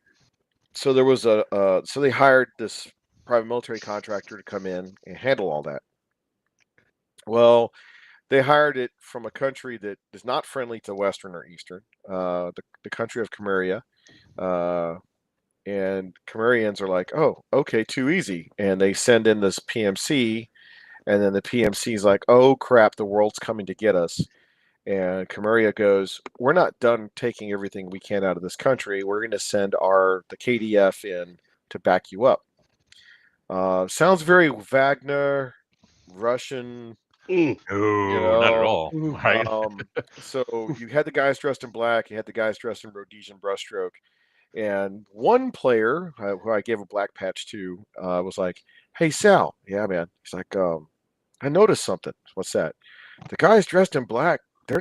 there was so they hired this private military contractor to come in and handle all that. Well, they hired it from a country that is not friendly to Western or Eastern, the country of Camarilla. And Camarians are like, oh, okay, too easy. And they send in this PMC, and then the PMC is like, oh, crap, the world's coming to get us. And Camarilla goes, we're not done taking everything we can out of this country. We're going to send the KDF in to back you up. Sounds very Wagner, Russian. Mm. No, not at all. Right? So you had the guys dressed in black, you had the guys dressed in Rhodesian brushstroke, and one player who I gave a black patch to was like, "Hey Sal, yeah man." He's like, "I noticed something." What's that? The guys dressed in black, they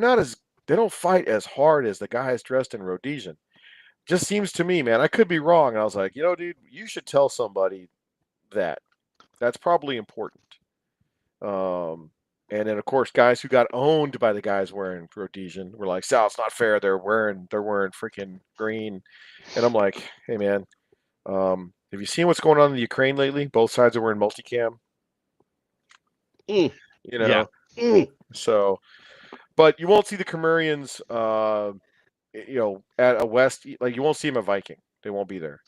don't fight as hard as the guys dressed in Rhodesian. Just seems to me, man. I could be wrong. And I was like, dude, you should tell somebody that. That's probably important. And then of course, guys who got owned by the guys wearing Rhodesian were like, "Sal, it's not fair. They're wearing freaking green." And I'm like, "Hey man, have you seen what's going on in the Ukraine lately? Both sides are wearing multicam." Yeah. So, but you won't see the Camarians, at a West, like you won't see them at Viking. They won't be there.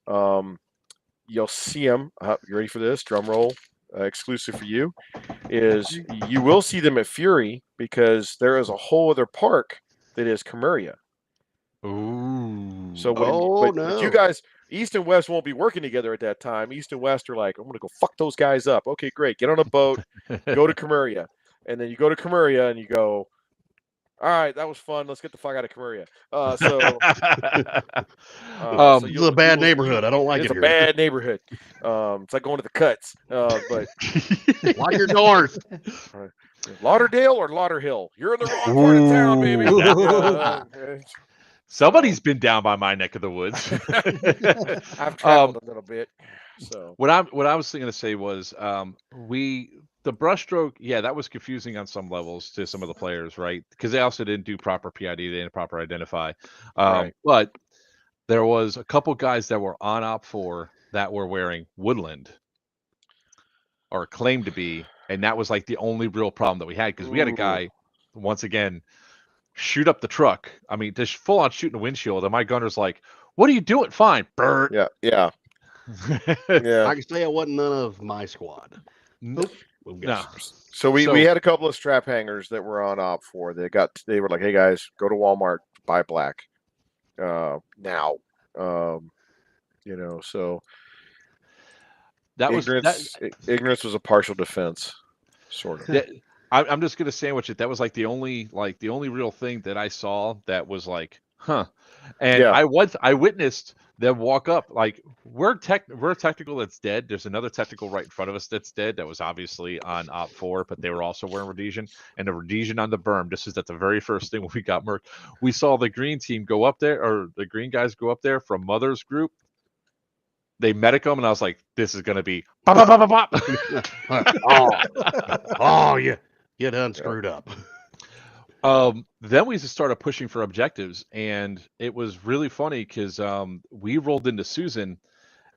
You'll see them. You ready for this? Drum roll. Exclusive for you is you will see them at Fury because there is a whole other park that is Camarilla. Ooh. So but you guys, East and West won't be working together at that time. East and West are like, I'm gonna go fuck those guys up. Okay, great. Get on a boat, go to Camarilla, and then you go to Camarilla and you go, all right, that was fun. Let's get the fuck out of Camarilla. It's a bad neighborhood. I don't like it. It's a bad neighborhood. It's like going to the cuts. But lock your doors. Lauderdale or Lauderhill? You're in the wrong part of town, baby. Somebody's been down by my neck of the woods. I've traveled a little bit. So what I was going to say was the brushstroke, yeah, that was confusing on some levels to some of the players, right? Because they also didn't do proper PID, they didn't proper identify. Right. But there was a couple guys that were on Op 4 that were wearing Woodland, or claimed to be, and that was like the only real problem that we had, because we had a guy, once again, shoot up the truck. I mean, just full on shooting the windshield, and my gunner's like, "What are you doing?" Fine, Bert. Yeah. I can say it wasn't none of my squad. Nope. No. So we had a couple of strap hangers that were on Op 4. They were like, "Hey guys, go to Walmart, buy black now." So that ignorance was a partial defense, sort of. I'm just gonna sandwich it. That was like the only real thing that I saw that was like, huh. And Yeah. I witnessed them walk up. Like, we're a technical that's dead. There's another technical right in front of us that's dead. That was obviously on Op 4, but they were also wearing Rhodesian, and the Rhodesian on the berm. This is the very first thing when we got murked. We saw the green team go up there, or the green guys go up there from Mother's group. They medic them, and I was like, "This is gonna be bop, bop, bop, bop, oh, yeah, you done screwed up." Then we just started pushing for objectives, and it was really funny because we rolled into Susan,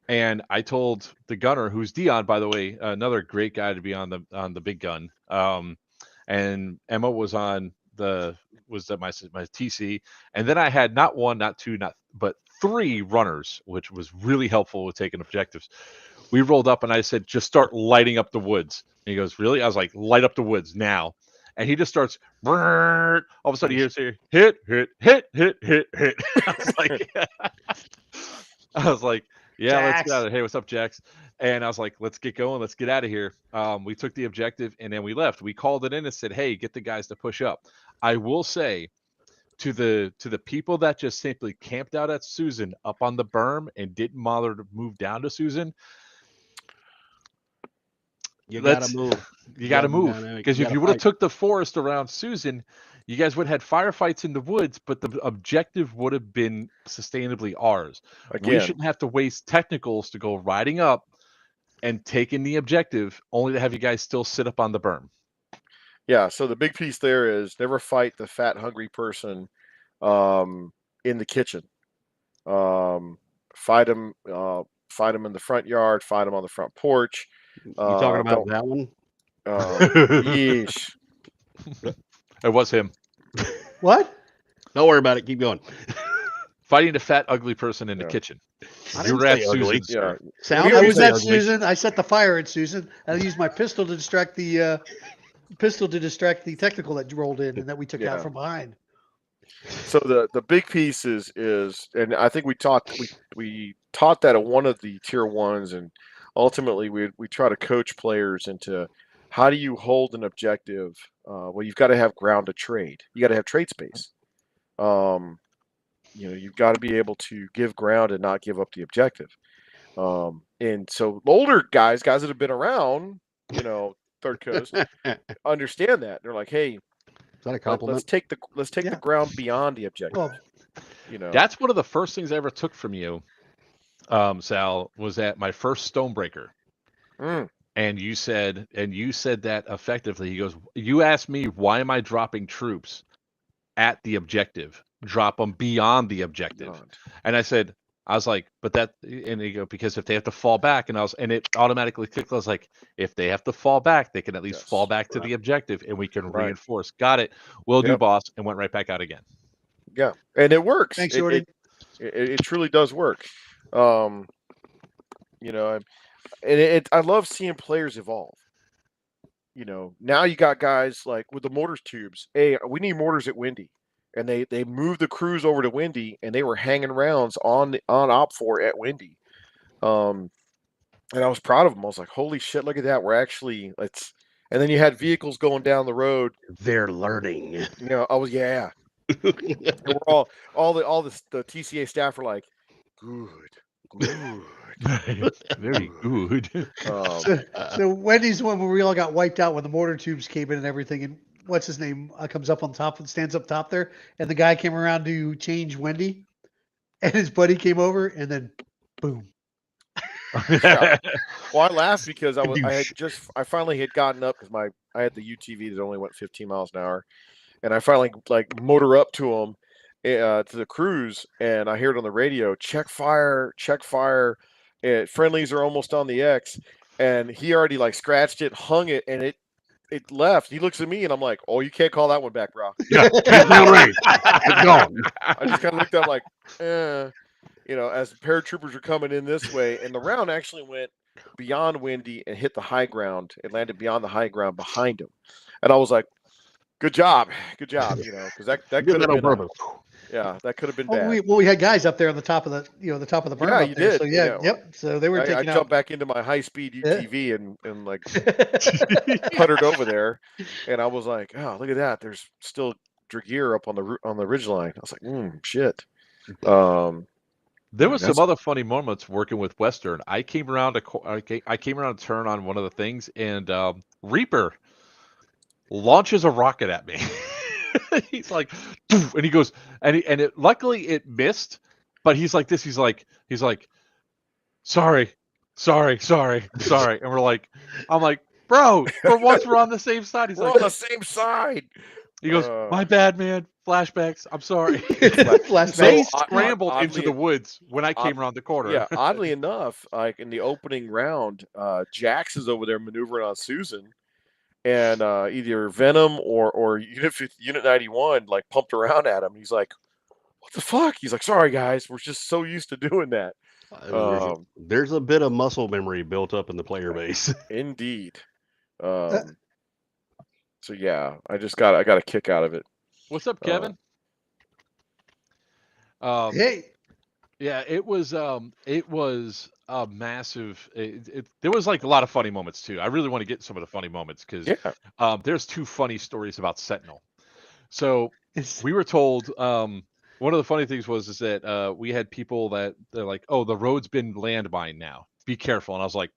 and I told the gunner, who's Dion, by the way, another great guy to be on the big gun. And Emma was at my TC, and then I had not one, not two, but 3 runners, which was really helpful with taking objectives. We rolled up, and I said, "Just start lighting up the woods." And he goes, "Really?" I was like, "Light up the woods now." And he just starts, all of a sudden he hears here, hit. I was like, yeah, Jax. let's get out of here. Hey, what's up, Jax? And I was like, let's get going. Let's get out of here. We took the objective, and then we left. We called it in and said, hey, get the guys to push up. I will say, to the people that just simply camped out at Susan up on the berm and didn't bother to move down to Susan, you gotta move. You gotta move, because if you would have took the forest around Susan, you guys would have had firefights in the woods, but the objective would have been sustainably ours. Again, we shouldn't have to waste technicals to go riding up and taking the objective, only to have you guys still sit up on the berm. Yeah, so the big piece there is never fight the fat, hungry person in the kitchen. Fight them in the front yard, fight them on the front porch. You talking about that one? Yeesh. It was him What? Don't worry about it. Keep going. fighting a fat, ugly person in the Yeah. kitchen. I You didn't were at say ugly. Susan's. Yeah. Sound We I already was say at ugly. Susan. I set the fire at Susan. I used my pistol to distract the technical that rolled in and that we took out Yeah. from behind. So the big piece is, and I think we taught that at one of the tier ones, and ultimately we try to coach players into how do you hold an objective. Well, you've got to have ground to trade. You got to have trade space. You've got to be able to give ground and not give up the objective. And so older guys that have been around, Third Coast, understand that. They're like, hey, Is that a compliment? let's take the Yeah. ground beyond the objective. Well, That's one of the first things I ever took from you, Sal, was at my first Stonebreaker. Mm. And you said that effectively. He goes, you asked me, why am I dropping troops at the objective? Drop them beyond the objective. Beyond. And I was like, but that, and he go, because if they have to fall back, and it automatically clicked. I was like, if they have to fall back, they can at least Yes, fall back to right. the objective, and we can Right. reinforce. Got it. Will do, Yep. boss. And went right back out again. Yeah, and it works. thanks, It, Jordan. it truly does work. I love seeing players evolve. Now you got guys like with the mortars tubes. Hey, we need mortars at Windy, and they moved the crews over to Windy, and they were hanging rounds on Op 4 at Windy. And I was proud of them. I was like, holy shit, look at that. We're actually and then you had vehicles going down the road. They're learning. Yeah. And we're all the TCA staff are like, good. Very good. So Wendy's the one where we all got wiped out when the mortar tubes came in and everything. And what's his name comes up on top and stands up top there. And the guy came around to change Wendy, and his buddy came over, and then boom. Yeah. Well, I laughed because I finally had gotten up because I had the UTV that only went 15 miles an hour, and I finally motor up to him, to the cruise, and I hear it on the radio: check fire, friendlies are almost on the X, and he already scratched it, hung it, and it left. He looks at me, and I'm like, oh, you can't call that one back, bro. Yeah, it's not right. It's gone. I just kind of looked up like, as the paratroopers are coming in this way, and the round actually went beyond Windy and hit the high ground. It landed beyond the high ground behind him, and I was like, good job, because that could have been that could have been bad. We had guys up there on the top of the berm. Yeah, up you there. did. So yep. So they were I taking jumped out. back into my high speed UTV and puttered over there, and I was like, oh, look at that. There's still Dragear up on the ridge line. I was like, shit. There was some other funny moments working with Western. I came around a turn on one of the things, and Reaper launches a rocket at me. He's like, and he goes, luckily it missed, but he's like this. He's like, sorry, and I'm like, bro, for once we're on the same side. He's We're like, on the same side. He goes, my bad, man. Flashbacks. I'm sorry. Flashbacks. They scrambled into the woods when I came around the corner. Yeah, oddly enough, in the opening round, Jax is over there maneuvering on Susan, and either Venom or Unit 91 pumped around at him. He's like, "What the fuck?" He's like, "Sorry, guys, we're just so used to doing that." There's a bit of muscle memory built up in the player base. Indeed. So yeah, I got a kick out of it. What's up, Kevin? Hey. Yeah, it was a massive. There was a lot of funny moments too. I really want to get some of the funny moments because there's two funny stories about Sentinel. So we were told one of the funny things is that we had people that they're like, oh, the road's been landmined now. Be careful. And I was like,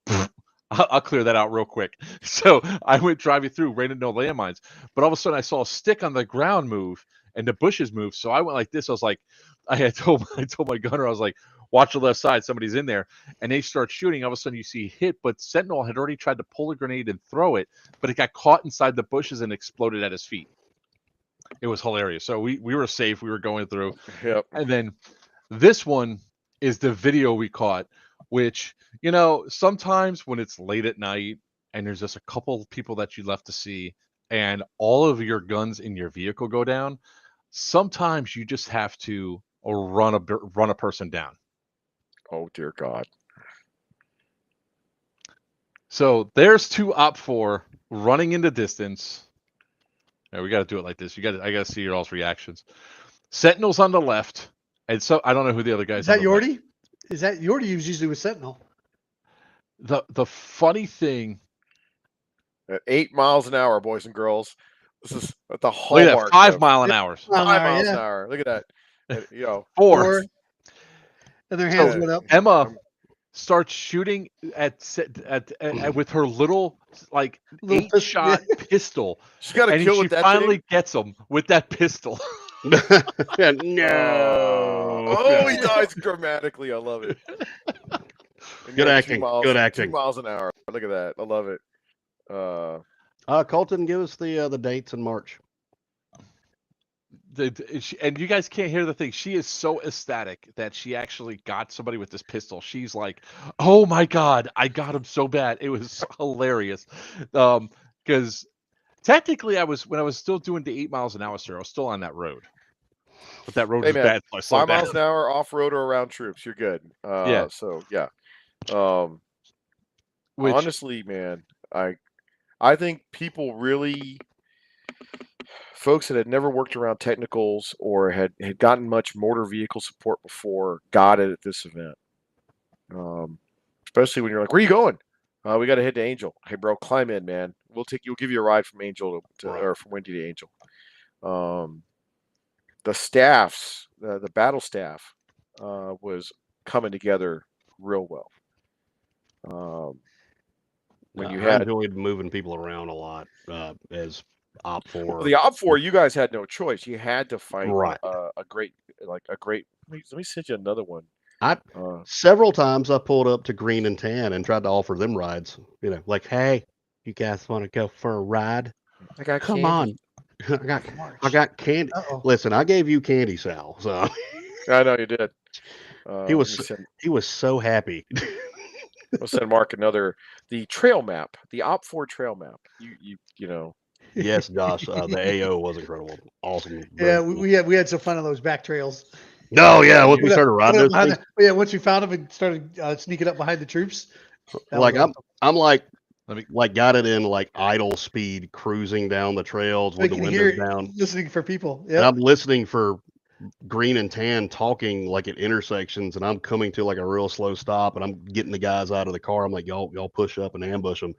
I'll clear that out real quick. So I went driving through, ran into no landmines, but all of a sudden I saw a stick on the ground move and the bushes move. So I went like this. I was like, I told my gunner, I was like, watch the left side, somebody's in there. And they start shooting. All of a sudden you see hit, but Sentinel had already tried to pull a grenade and throw it, but it got caught inside the bushes and exploded at his feet. It was hilarious. So we were safe. We were going through. Yep. And then this one is the video we caught, which, sometimes when it's late at night and there's just a couple people that you left to see, and all of your guns in your vehicle go down, sometimes you just have to run a person down. Oh dear God. So there's two Op 4 running into distance. We got to do it like this. I got to see your all's reactions. Sentinel's on the left, and so I don't know who the other guys. Is that Yordi? Is that Yordi? He was usually with Sentinel. The funny thing. At 8 miles an hour, boys and girls. This is the Look hallmark. at that, 5 mile an hour. 5 miles an hour. Look at that. You know, 4. And their hands went up. Emma starts shooting at with her little 8-shot pistol. She's got to kill with that. She finally gets him with that pistol. No. Oh, he dies dramatically. I love it. Good acting. Good acting. 2 miles an hour. Look at that. I love it. Colton, give us the dates in March. And you guys can't hear the thing. She is so ecstatic that she actually got somebody with this pistol. She's like, "Oh my God, I got him so bad." It was hilarious. Because technically, when I was still doing the 8 miles an hour, sir, I was still on that road. But that road was bad. So 5 miles an hour off road or around troops, you're good. Yeah. So yeah. Honestly, man, I think people really, folks that had never worked around technicals or had gotten much mortar vehicle support before got it at this event. Especially when you're like, "Where are you going?" We got to head to Angel. Hey, bro, climb in, man. We'll give you a ride from Angel or from Windy to Angel. The staffs, the battle staff, was coming together real well. When you had enjoyed moving people around a lot as Op 4. Well, the Op 4, you guys had no choice. You had to fight a great. Let me send you another one. Several times I pulled up to Green and Tan and tried to offer them rides. You know, like, "Hey, you guys want to go for a ride? I got Come candy. on, I got candy." Listen, I gave you candy, Sal. So I know you did. He was so happy. I'll send Mark the trail map, the Op 4 trail map. You know. Yes, Josh. The AO was incredible. Awesome. Yeah, we had some fun on those back trails. No, yeah. Once we started riding those things. Once we found them and started sneaking up behind the troops. Like I'm like got it in like idle speed, cruising down the trails with the windows down, listening for people. Yeah, I'm listening for Green and Tan talking like at intersections, and I'm coming to like a real slow stop, and I'm getting the guys out of the car. I'm like, y'all push up and ambush them.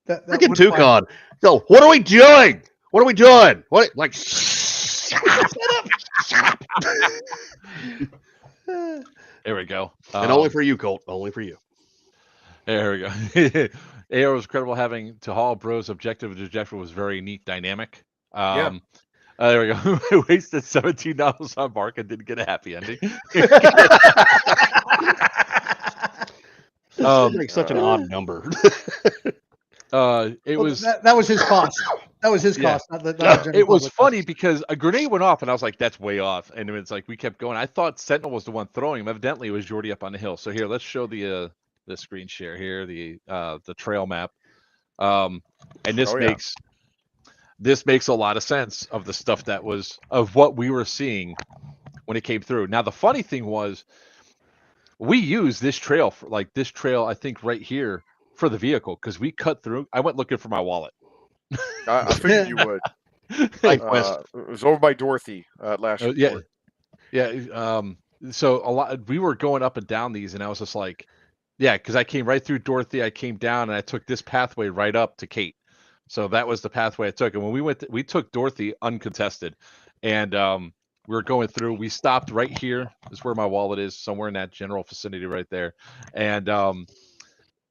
Freaking Toucan. So what are we doing? What are we doing? What, like, shut up. There we go. And only for you, Colt. Only for you. There we go. AR was credible having to haul bros. Objective was very neat dynamic. There we go. I wasted $17 on Mark and didn't get a happy ending. Like such an odd number. It was that was his cost. That was his cost. It was funny because a grenade went off and I was like, "That's way off." And it's like we kept going. I thought Sentinel was the one throwing him. Evidently, it was Jordy up on the hill. So here, let's show the screen share here, the trail map. And this makes a lot of sense of the stuff of what we were seeing when it came through. Now the funny thing was, we used this trail I think right here for the vehicle because we cut through. I went looking for my wallet. I figured you would. It was over by Dorothy last year. Yeah. So we were going up and down these, and I was just like, because I came right through Dorothy. I came down and I took this pathway right up to Kate. So that was the pathway I took. And when we took Dorothy uncontested, and we were going through. We stopped right here. This is where my wallet is, somewhere in that general vicinity right there. And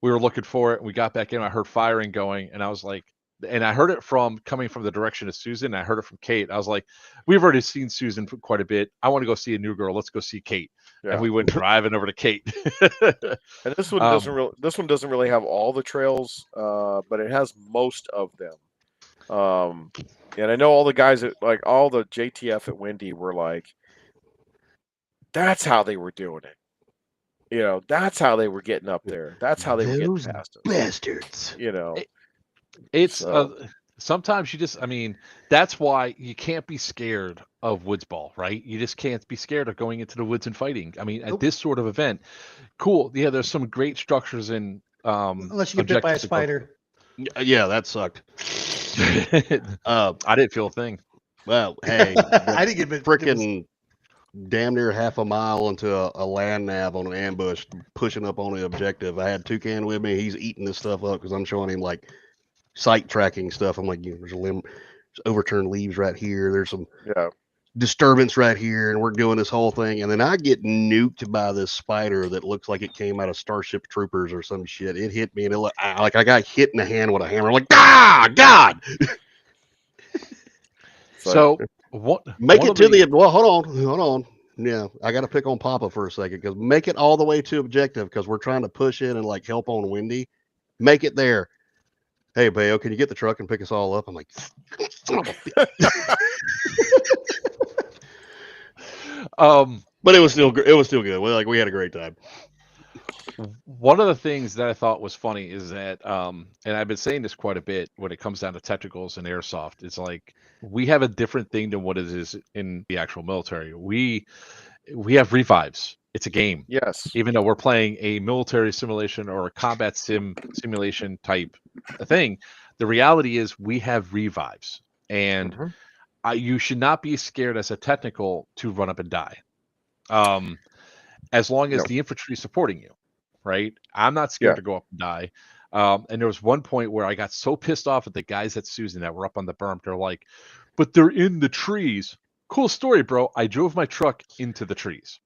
we were looking for it. And we got back in. I heard firing going, and I was like, and I heard it coming from the direction of Susan. And I heard it from Kate. I was like, we've already seen Susan quite a bit. I want to go see a new girl. Let's go see Kate. Yeah. And we went driving over to Kate. And this one doesn't really have all the trails, but it has most of them. And I know all the guys all the JTF at Windy were like, that's how they were doing it. You know, that's how they were getting up there. That's how they were getting Those past us. bastards. You know, It's So- sometimes you just, I mean, that's why you can't be scared of woods ball, right? You just can't be scared of going into the woods and fighting. I mean, at Nope. this sort of event, cool. Yeah, there's some great structures in Unless you get bit by a objectives and spider. Yeah, that sucked. I didn't feel a thing. Well, hey, I didn't get bit. It was- freaking damn near half a mile into a land nav on an ambush, pushing up on the objective. I had Toucan with me. He's eating this stuff up because I'm showing him like site tracking stuff. I'm like, there's a limb, there's overturned leaves right here. There's some yeah. disturbance right here, and we're doing this whole thing. And then I get nuked by this spider that looks like it came out of Starship Troopers or some shit. It hit me, and I got hit in the hand with a hammer. I'm like, ah, God! So what? Make one it of to the well. Hold on. Yeah, I got to pick on Papa for a second because make it all the way to objective because we're trying to push in and like help on Windy. Make it there. Hey, Bayo, can you get the truck and pick us all up? I'm like, but it was still good. We had a great time. One of the things that I thought was funny is that, and I've been saying this quite a bit when it comes down to technicals and airsoft, it's like we have a different thing than what it is in the actual military. We have revives. It's a game. Yes. Even though we're playing a military simulation or a combat simulation type thing, the reality is we have revives, and Mhm. you should not be scared as a technical to run up and die. As long as No. the infantry is supporting you, right? I'm not scared Yeah. to go up and die. And there was one point where I got so pissed off at the guys at Susan that were up on the berm. They're like, but they're in the trees. Cool story, bro. I drove my truck into the trees.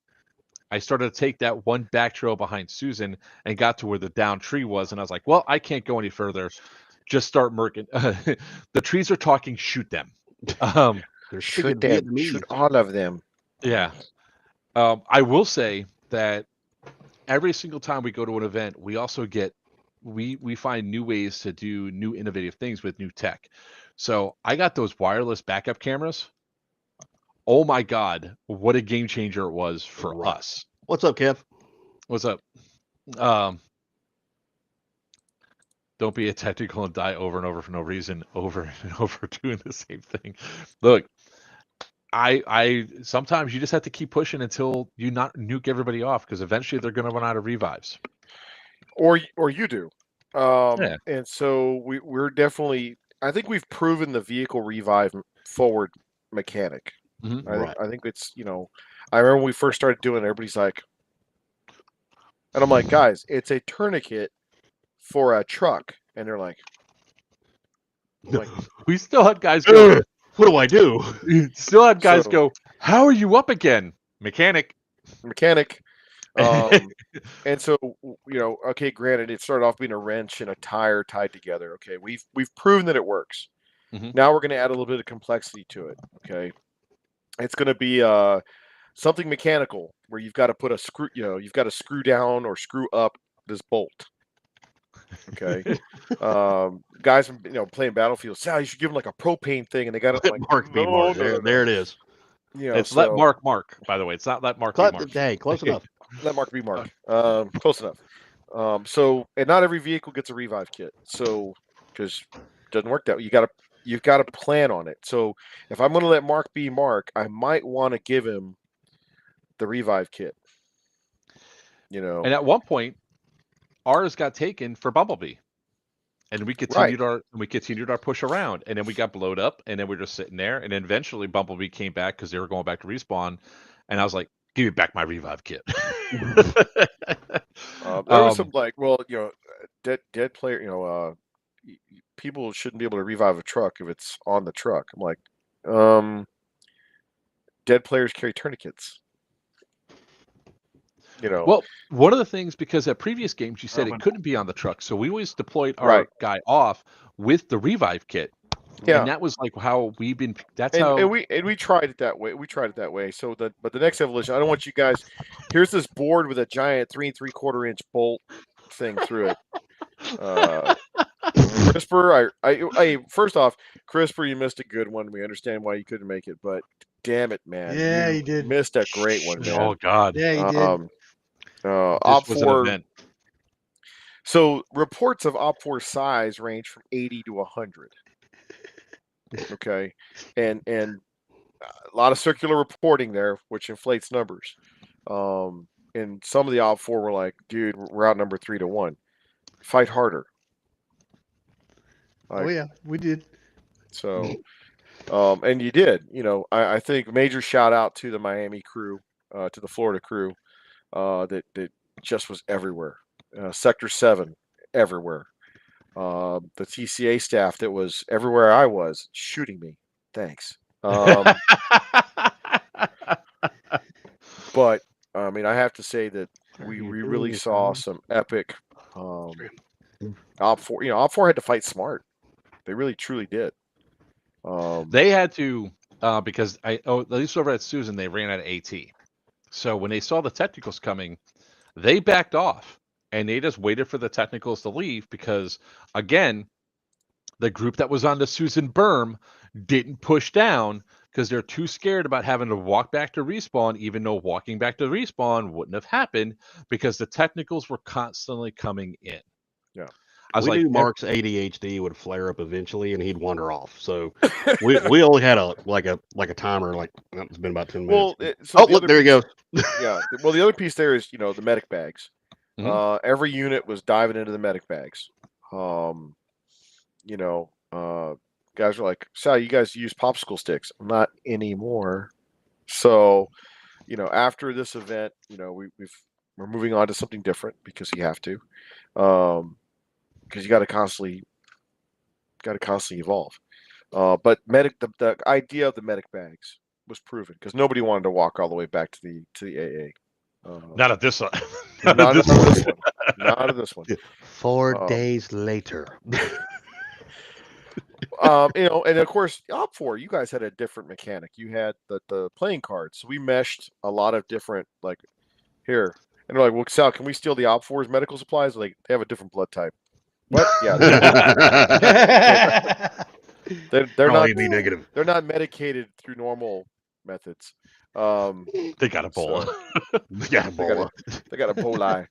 I started to take that one back trail behind Susan and got to where the down tree was. And I was like, well, I can't go any further. Just start murking. The trees are talking, shoot them. They're Shoot speaking them. Vietnamese. Shoot all of them. Yeah. I will say that every single time we go to an event, we also get we find new ways to do new innovative things with new tech. So I got those wireless backup cameras. Oh my God, what a game changer it was for Right. us. What's up, Kev? What's up? Don't be a technical and die over and over for no reason, over and over doing the same thing. Look, I sometimes you just have to keep pushing until you not nuke everybody off because eventually they're going to run out of revives. Or you do. Yeah. And so we're definitely. I think we've proven the vehicle revive forward mechanic. Mhm. Right. I think it's I remember when we first started doing it, everybody's like, and I'm like, guys, it's a tourniquet for a truck, and they're like, We still had guys go. What do I do? Still had guys So- go. How are you up again, mechanic? mechanic. And so okay, granted, it started off being a wrench and a tire tied together. Okay, we've proven that it works. Mhm. Now we're going to add a little bit of complexity to it. Okay, it's going to be something mechanical where you've got to put a screw. You've got to screw down or screw up this bolt. Okay, guys from playing Battlefield, Sal, you should give them like a propane thing, and they got it like Mark B. Mark. There it is. It's let Mark Mark. By the way, it's not let Mark be Mark. Hey, close enough. Let Mark be Mark. Close enough. And not every vehicle gets a revive kit. So, because it doesn't work that way. You've got to plan on it. So, if I'm going to let Mark be Mark, I might want to give him the revive kit. And at one point, ours got taken for Bumblebee, and we continued our push around, and then we got blowed up, and then we were just sitting there, and then eventually Bumblebee came back because they were going back to respawn, and I was like, give me back my revive kit. There was some dead player. People shouldn't be able to revive a truck if it's on the truck. I'm like, dead players carry tourniquets. Well, one of the things, because at previous games you said it couldn't be on the truck, so we always deployed our Right. guy off with the revive kit. Yeah. And that was like how we've been. And we tried it that way. So but the next evolution, I don't want you guys. Here's this board with a giant 3 3/4 inch bolt thing through it. CRISPR, I first off, CRISPR, you missed a good one. We understand why you couldn't make it, but damn it, man! Yeah, you did. Missed a great one, man. Oh God. Yeah, he did. Op was an 4. event. So reports of Op 4 size range from 80 to 100. Okay, and a lot of circular reporting there, which inflates numbers. And some of the Op 4 were like, dude, we're outnumbered 3-1. Fight harder. Oh yeah, we did. So, and you did. I think major shout out to the Miami crew, to the Florida crew, that just was everywhere. Sector 7, everywhere. The TCA staff that was everywhere I was shooting me. Thanks. But I mean, I have to say that we really saw some epic Op 4. Op 4 had to fight smart. They really truly did. They had to because at least over at Susan they ran out of AT. So when they saw the technicals coming, they backed off and they just waited for the technicals to leave because again, the group that was on the Susan berm didn't push down because they're too scared about having to walk back to respawn, even though walking back to respawn wouldn't have happened because the technicals were constantly coming in. Yeah. We knew Mark's ADHD would flare up eventually, and he'd wander off. So we only had a timer. Like it's been about 10 minutes. Well, look, there he goes. Yeah. Well, the other piece there is the medic bags. Mhm. Every unit was diving into the medic bags. Guys were like, "Sal, you guys use popsicle sticks?" Not anymore. So, after this event, we're moving on to something different because you have to. Because you got to constantly evolve. But the idea of the medic bags was proven because nobody wanted to walk all the way back to the AA. Not at this one. Not at this one. Not at this one. 4 days later. And of course, Op 4, you guys had a different mechanic. You had the playing cards. So we meshed a lot of different here. And they're like, well, Sal, can we steal the Op 4's medical supplies? Like, they have a different blood type. What? Yeah. They're not AB negative. They're not medicated through normal methods. They got Ebola. They got Ebola.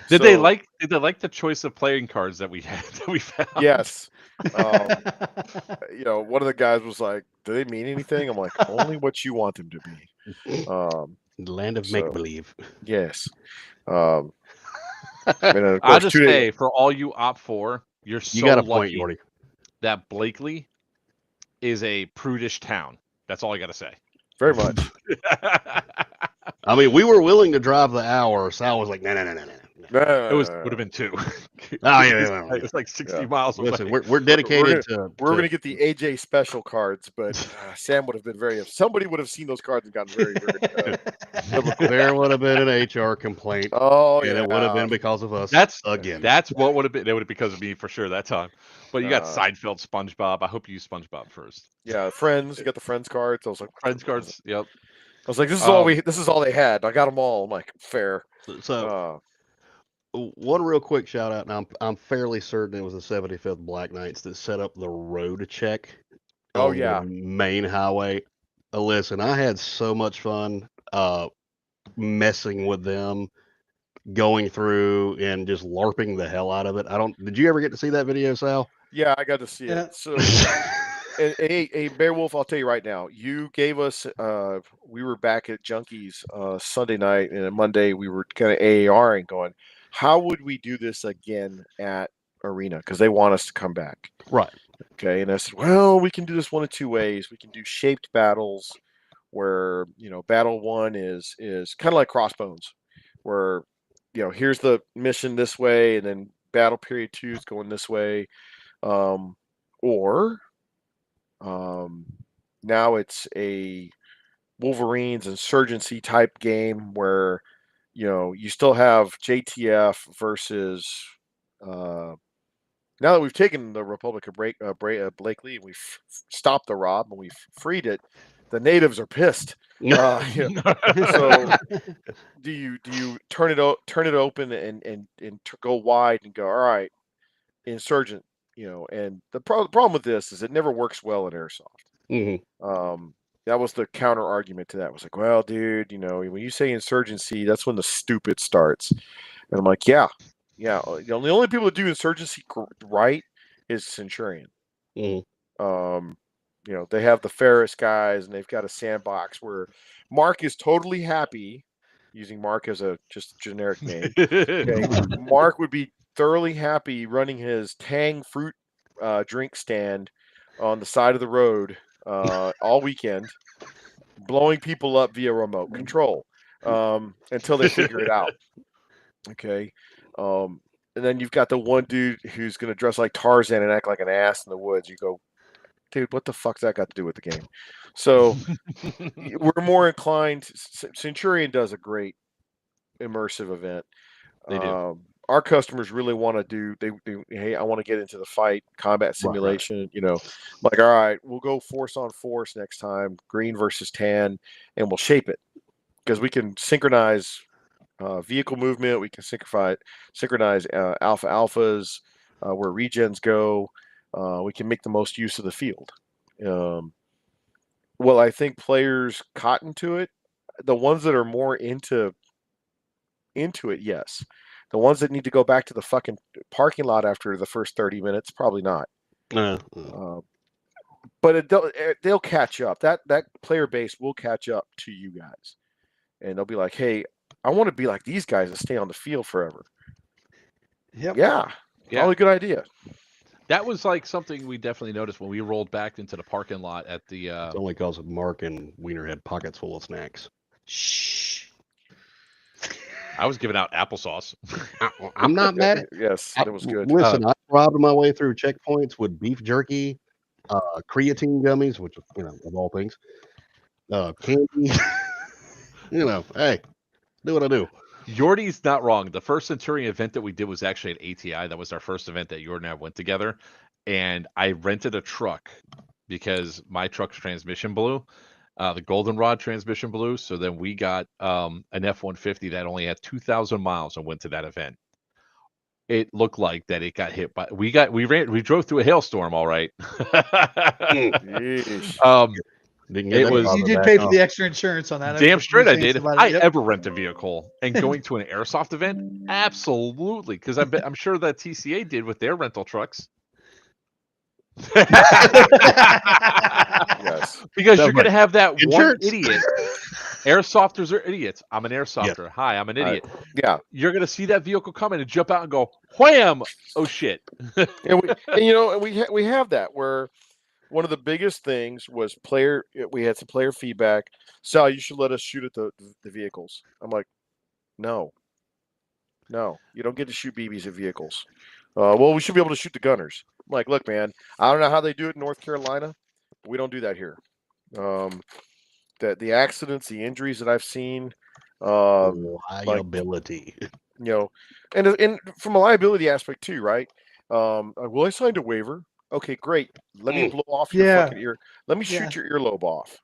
Did they like the choice of playing cards that we had that we found? Yes. One of the guys was like, "Do they mean anything?" I'm like, "Only what you want them to be." The land of make believe. Yes. I'll just say for all you Op 4, you got a lucky point, that Blakely is a prudish town. That's all I got to say. Very much. I mean, we were willing to drive the hour. Sal was like, no. It would have been 2. It was like 60 miles away. Listen, we're dedicated to. We're going to get the AJ special cards, but Sam would have been somebody would have seen those cards and gotten very, very. There would have been an HR complaint. Oh, and it would have been because of us. That's what would have been. It would have been because of me for sure that time. But you got Seinfeld, SpongeBob. I hope you use SpongeBob first. Yeah, Friends. You got the Friends cards. I was like, Friends cards. Yep. I was like, this is all they had. I got them all. I'm like, fair. So, one real quick shout out, and I'm fairly certain it was the 75th Black Knights that set up the road check. Oh yeah, the main highway. Listen, I had so much fun messing with them, going through and just LARPing the hell out of it. Did you ever get to see that video, Sal? Yeah, I got to see it. So. Hey, Beowulf, I'll tell you right now. You gave us. We were back at Junkies Sunday night, and Monday we were kind of AARing, going, how would we do this again at Arena? Because they want us to come back. Right. Okay. And I said, well, we can do this one of two ways. We can do shaped battles, where battle 1 is kind of like Crossbones, where here's the mission this way, and then battle period 2 is going this way, or. Now it's a Wolverines insurgency type game where you still have JTF versus now that we've taken the Republic of Blakely and we've stopped the Rob and we've freed it, the natives are pissed. So do you turn it open and go wide and go, all right, insurgent. And the problem with this is it never works well in airsoft. Mm-hmm. that was the counter argument to that. It was like, well, dude, when you say insurgency, that's when the stupid starts. And I'm like, yeah. The only people that do insurgency right is Centurion. Mm. They have the Ferris guys, and they've got a sandbox where Mark is totally happy, using Mark as a just generic name. Okay, Mark would be thoroughly happy running his Tang fruit drink stand on the side of the road all weekend, blowing people up via remote control until they figure it out. Okay. And then you've got the one dude who's going to dress like Tarzan and act like an ass in the woods. You go, dude, what the fuck's that got to do with the game? So we're more inclined. Centurion does a great immersive event. They do. Our customers really want to do. Hey, I want to get into the fight, combat simulation. Right. Like, all right, we'll go force on force next time, green versus tan, and we'll shape it because we can synchronize vehicle movement. We can synchronize alphas where regens go. We can make the most use of the field. Well, I think players cotton to it. The ones that are more into it, yes. The ones that need to go back to the fucking parking lot after the first 30 minutes, probably not. But they'll catch up. That player base will catch up to you guys, and they'll be like, "Hey, I want to be like these guys and stay on the field forever." Yep. Yeah. Probably a good idea. That was like something we definitely noticed when we rolled back into the parking lot at the. It's only because Mark and Wiener had pockets full of snacks. Shh. I was giving out applesauce. I'm not mad. Yes, that was good. Listen, I robbed my way through checkpoints with beef jerky, creatine gummies, which of all things, candy. Hey, do what I do. Yordi's not wrong. The first Centurion event that we did was actually at ATI. That was our first event that Yordi and I went together. And I rented a truck because my truck's transmission blew. The goldenrod transmission blew. So then we got an F-150 that only had 2,000 miles and went to that event. It looked like that it got hit by we drove through a hailstorm, all right. You did pay for the extra insurance on that. Damn straight I did. If I ever rent a vehicle and going to an airsoft event, absolutely, because I'm sure that TCA did with their rental trucks. Yes. Because you're going to have that one idiot. Airsofters are idiots. I'm an airsofter. Yeah. Hi, I'm an idiot. Yeah. You're going to see that vehicle coming and jump out and go, wham! Oh, shit. we have that where one of the biggest things was we had some player feedback. Sal, you should let us shoot at the vehicles. I'm like, no, you don't get to shoot BBs at vehicles. Well, we should be able to shoot the gunners. I'm like, look, man, I don't know how they do it in North Carolina, but we don't do that here. The accidents, the injuries that I've seen, liability. And from a liability aspect too, right? Well, I signed a waiver. Okay, great. Let me blow off your fucking ear. Let me shoot your earlobe off.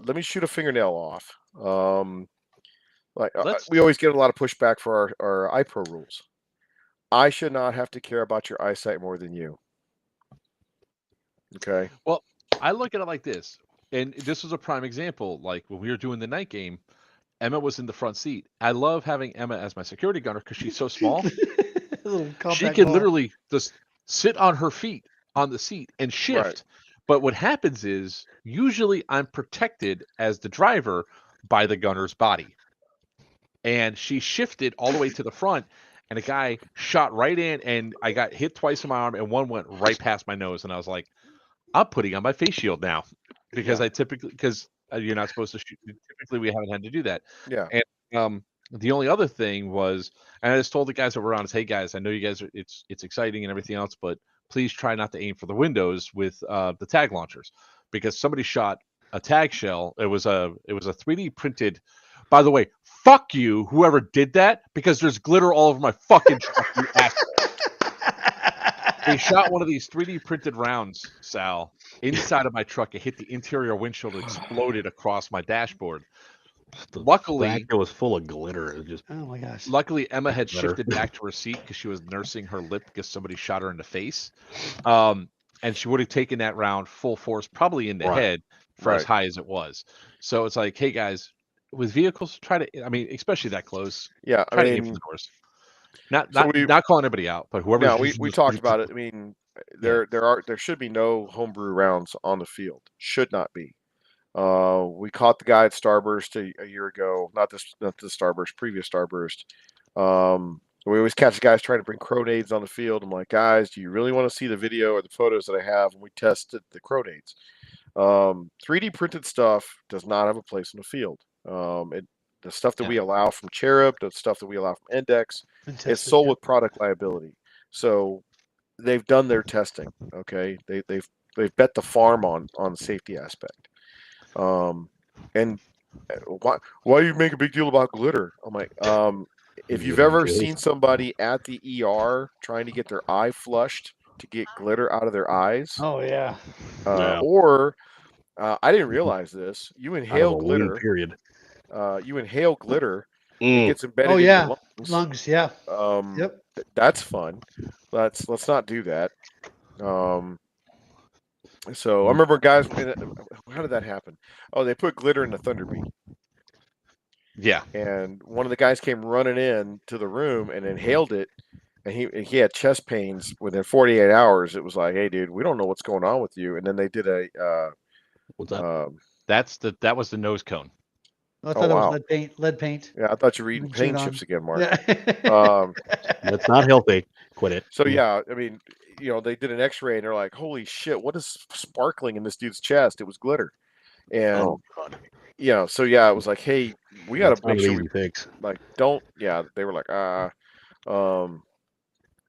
Let me shoot a fingernail off. We always get a lot of pushback for our iPro rules. I should not have to care about your eyesight more than you. Okay. Well, I look at it like this, and this was a prime example. Like when we were doing the night game, Emma was in the front seat. I love having Emma as my security gunner because she's so small. She can literally just sit on her feet on the seat and shift. Right. But what happens is usually I'm protected as the driver by the gunner's body. And she shifted all the way to the front, and a guy shot right in, and I got hit twice in my arm, and one went right past my nose. And I was like, I'm putting on my face shield now because because you're not supposed to shoot. Typically, we haven't had to do that. Yeah. And the only other thing was, and I just told the guys that were on, hey guys, I know you guys it's exciting and everything else, but please try not to aim for the windows with the tag launchers, because somebody shot a tag shell. It was a 3D printed. By the way, fuck you, whoever did that, because there's glitter all over my fucking truck. You asshole. They shot one of these 3D printed rounds, Sal, inside of my truck. It hit the interior windshield and exploded across my dashboard. Luckily, it was full of glitter. It was just, oh my gosh. Luckily, Emma had shifted back to her seat because she was nursing her lip because somebody shot her in the face. And she would have taken that round full force, probably in the head, for as Right. high as it was. So it's like, hey guys, with vehicles, try to, I mean, especially that close, Yeah, I try to aim for mean, the doors. Not so not calling anybody out, but whoever's no, using we those talked particular- about it. I mean, Yeah. there should be no homebrew rounds on the field. Should not be. We caught the guy at Starburst a year ago. Not the Starburst, previous Starburst. We always catch guys trying to bring grenades on the field. I'm like, guys, do you really want to see the video or the photos that I have? And we tested the grenades. 3D printed stuff does not have a place in the field. The stuff that we allow from Cherub, the stuff that we allow from Index, it's sold with product liability. So they've done their testing. Okay, they've bet the farm on the safety aspect. And why do you make a big deal about glitter? I'm like, if you've ever seen somebody at the ER trying to get their eye flushed to get glitter out of their eyes, Oh yeah. or I didn't realize this. You inhale glitter. Period. You inhale glitter. It gets embedded Oh in yeah. your lungs. Lungs. Yeah. Yep. That's fun. Let's not do that. So I remember guys. How did that happen? Oh, they put glitter in the Thunderbee. Yeah. And one of the guys came running in to the room and inhaled it, and he had chest pains within 48 hours. It was like, hey, dude, we don't know what's going on with you. And then they did a what's that? That was the nose cone. I thought that was lead paint. Yeah, I thought you were eating paint chips again, Mark. Yeah. That's not healthy. Quit it. So yeah, I mean, they did an X-ray and they're like, holy shit, what is sparkling in this dude's chest? It was glitter. And so yeah, it was like, hey, we got to make sure we fix. like don't. Yeah, they were like,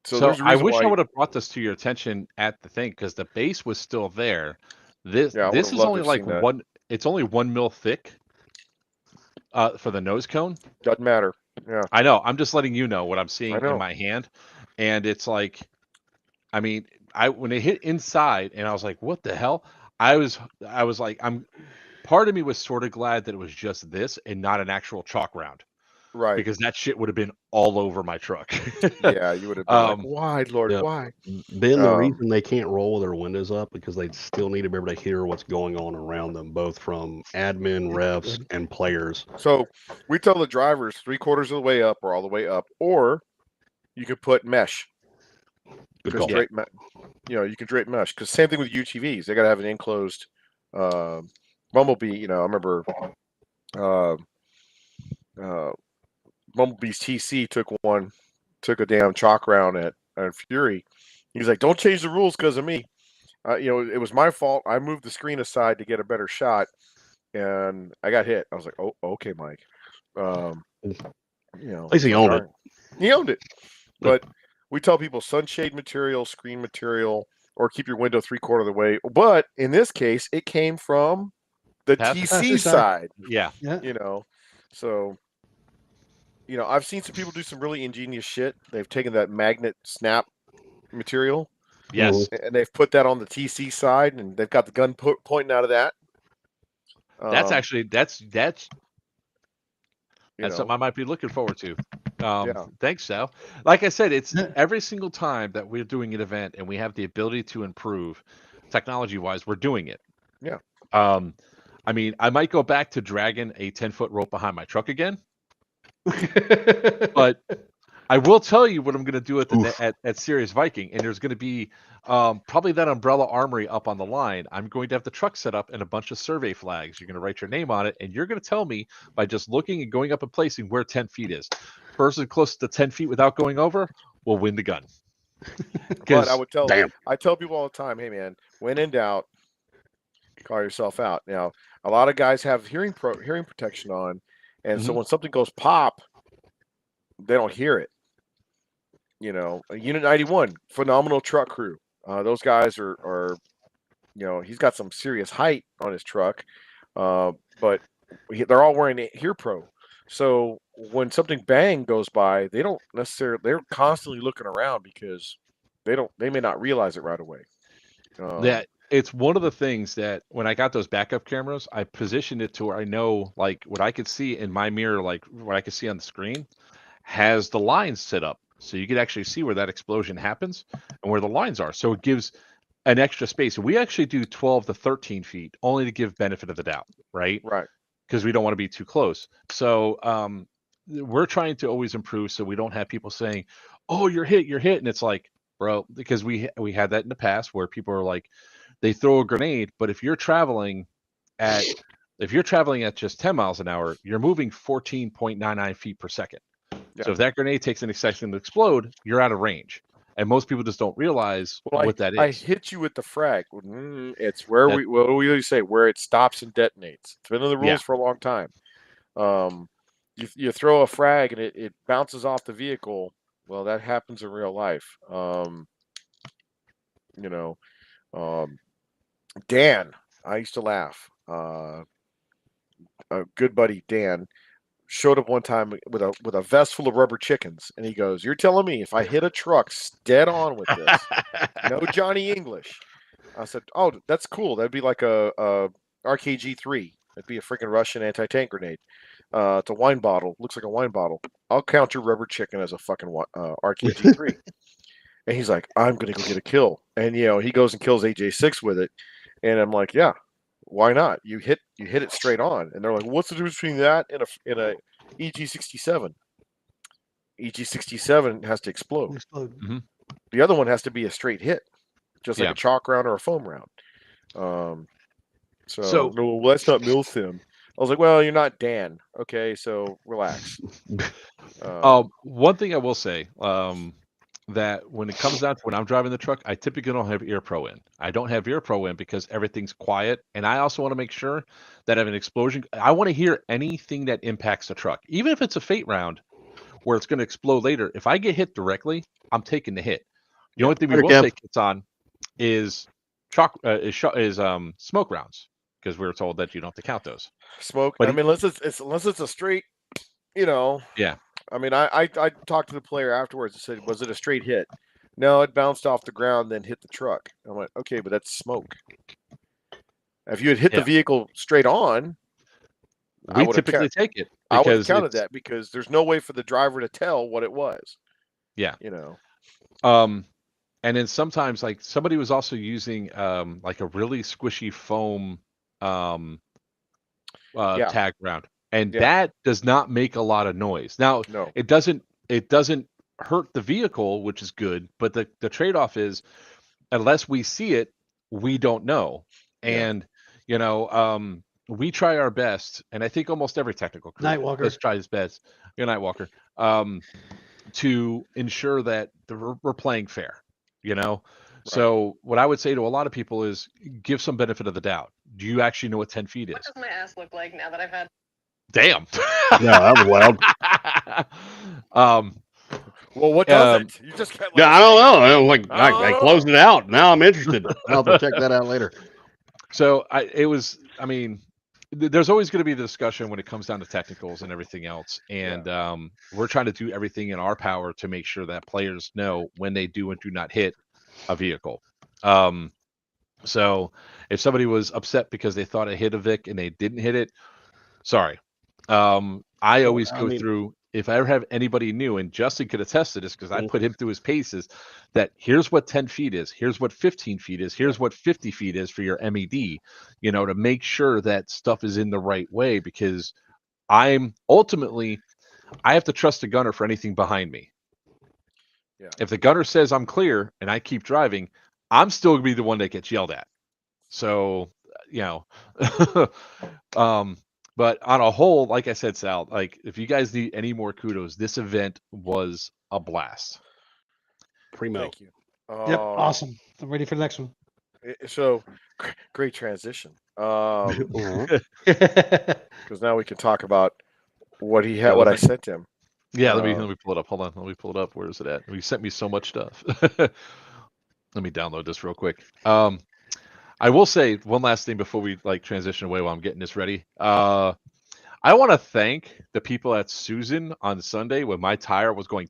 So I wish I would have brought this to your attention at the thing, because the base was still there. This is only like one. It's only 1 mil thick. For the nose cone. Doesn't matter. Yeah, I know. I'm just letting you know what I'm seeing in my hand, and it's like, I mean, when it hit inside, and I was like, what the hell? I was like, part of me was sort of glad that it was just this and not an actual chalk round. Right. Because that shit would have been all over my truck. Yeah, you would have been like, why, Lord, why? Ben, the reason they can't roll their windows up because they still need to be able to hear what's going on around them, both from admin, refs, and players. So we tell the drivers 3/4 of the way up or all the way up, or you could put mesh. Good call. You can drape mesh, because same thing with UTVs. They got to have an enclosed Bumblebee. I remember Bumblebee's TC took a damn chalk round at Fury. He's like, don't change the rules because of me. It was my fault. I moved the screen aside to get a better shot, and I got hit. I was like, oh, okay, Mike. At least he owned it. He owned it. But we tell people sunshade material, screen material, or keep your window 3/4 of the way. But in this case, it came from the TC side. Yeah. So I've seen some people do some really ingenious shit. They've taken that magnet snap material, yes, and they've put that on the TC side, and they've got the gun pointing out of that. That's something I might be looking forward to. Thanks, Sal. Like I said, it's every single time that we're doing an event and we have the ability to improve technology-wise, we're doing it. Yeah. I mean, I might go back to dragging a 10-foot rope behind my truck again. But I will tell you what I'm going to do at Sirius Viking, and there's going to be probably that umbrella armory up on the line. I'm going to have the truck set up and a bunch of survey flags. You're going to write your name on it, and you're going to tell me by just looking and going up and placing where 10 feet is. Person close to 10 feet without going over will win the gun. But I tell people all the time, hey man, when in doubt, call yourself out. Now, a lot of guys have hearing protection on, and so when something goes pop, they don't hear it. Unit 91, phenomenal truck crew. Those guys are he's got some serious height on his truck, but they're all wearing Hear Pro. So when something bang goes by, they're constantly looking around because they may not realize it right away. That it's one of the things that when I got those backup cameras, I positioned it to where I know, like, what I could see in my mirror, like what I could see on the screen, has the lines set up. So you could actually see where that explosion happens and where the lines are. So it gives an extra space. We actually do 12 to 13 feet only to give benefit of the doubt, right? Right. Because we don't want to be too close. So we're trying to always improve so we don't have people saying, "Oh, you're hit," and it's like, bro, because we had that in the past where people are like, they throw a grenade, but if you're traveling at just 10 miles an hour, you're moving 14.99 feet per second. Yeah. So if that grenade takes any second to explode, you're out of range. And most people just don't realize what that is. I hit you with the frag. It's where what do we usually say? Where it stops and detonates. It's been in the rules for a long time. You throw a frag and it bounces off the vehicle. Well, that happens in real life. Dan, I used to laugh. A good buddy, Dan, showed up one time with a vest full of rubber chickens, and he goes, "You're telling me if I hit a truck dead on with this, no Johnny English?" I said, "Oh, that's cool. That'd be like a RKG-3. That'd be a freaking Russian anti-tank grenade. It's a wine bottle. Looks like a wine bottle. I'll count your rubber chicken as a fucking RKG-3." And he's like, "I'm gonna go get a kill." And he goes and kills AJ6 with it, and I'm like, "Yeah. Why not? You hit it straight on." And they're like, "What's the difference between that and a EG67?" EG67 has to explode. Mm-hmm. The other one has to be a straight hit, just like a chalk round or a foam round. So no, well, that's not Milsim. I was like, "Well, you're not Dan, okay? So relax." One thing I will say, that when it comes down to when I'm driving the truck, I typically don't have Ear Pro in. I don't have Ear Pro in because everything's quiet, and I also want to make sure that if an explosion, I want to hear anything that impacts the truck, even if it's a fate round where it's going to explode later. If I get hit directly, I'm taking the hit. The only thing we won't take hits on is smoke rounds, because we were told that you don't have to count those. Smoke. But unless it's a straight, Yeah. I mean, I talked to the player afterwards and said, "Was it a straight hit?" "No, it bounced off the ground, then hit the truck." I'm like, "Okay, but that's smoke." If you had hit the vehicle straight on, we typically take it. I would have counted that because there's no way for the driver to tell what it was. Yeah. And then sometimes, like, somebody was also using like a really squishy foam tag round. And that does not make a lot of noise. Now, it doesn't hurt the vehicle, which is good, but the trade-off is, unless we see it, we don't know. And we try our best, and I think almost every technical crew does try his best. You're Nightwalker, to ensure that we're playing fair. Right. So what I would say to a lot of people is give some benefit of the doubt. Do you actually know what 10 feet is? What does my ass look like now that I've had? Damn. Yeah, that was wild. Well, what does it? You just kept I don't know. I closed it out. Now I'm interested. I'll have to check that out later. So there's always going to be the discussion when it comes down to technicals and everything else. And we're trying to do everything in our power to make sure that players know when they do and do not hit a vehicle. So if somebody was upset because they thought it hit a Vic and they didn't hit it, sorry. I always go through, if I ever have anybody new, and Justin could attest to this because I put him through his paces, that here's what 10 feet is, here's what 15 feet is, here's what 50 feet is for your MED, to make sure that stuff is in the right way, because I have to trust the gunner for anything behind me. Yeah. If the gunner says I'm clear and I keep driving, I'm still going to be the one that gets yelled at. So, but on a whole, like I said, Sal, like, if you guys need any more kudos, this event was a blast. Primo. Thank you. Yep, awesome. I'm ready for the next one. So, great transition. Because now we can talk about what he had, what I sent him. Yeah, let me pull it up. Hold on, let me pull it up. Where is it at? He sent me so much stuff. Let me download this real quick. I will say one last thing before we transition away while I'm getting this ready. I want to thank the people at Susan on Sunday when my tire was going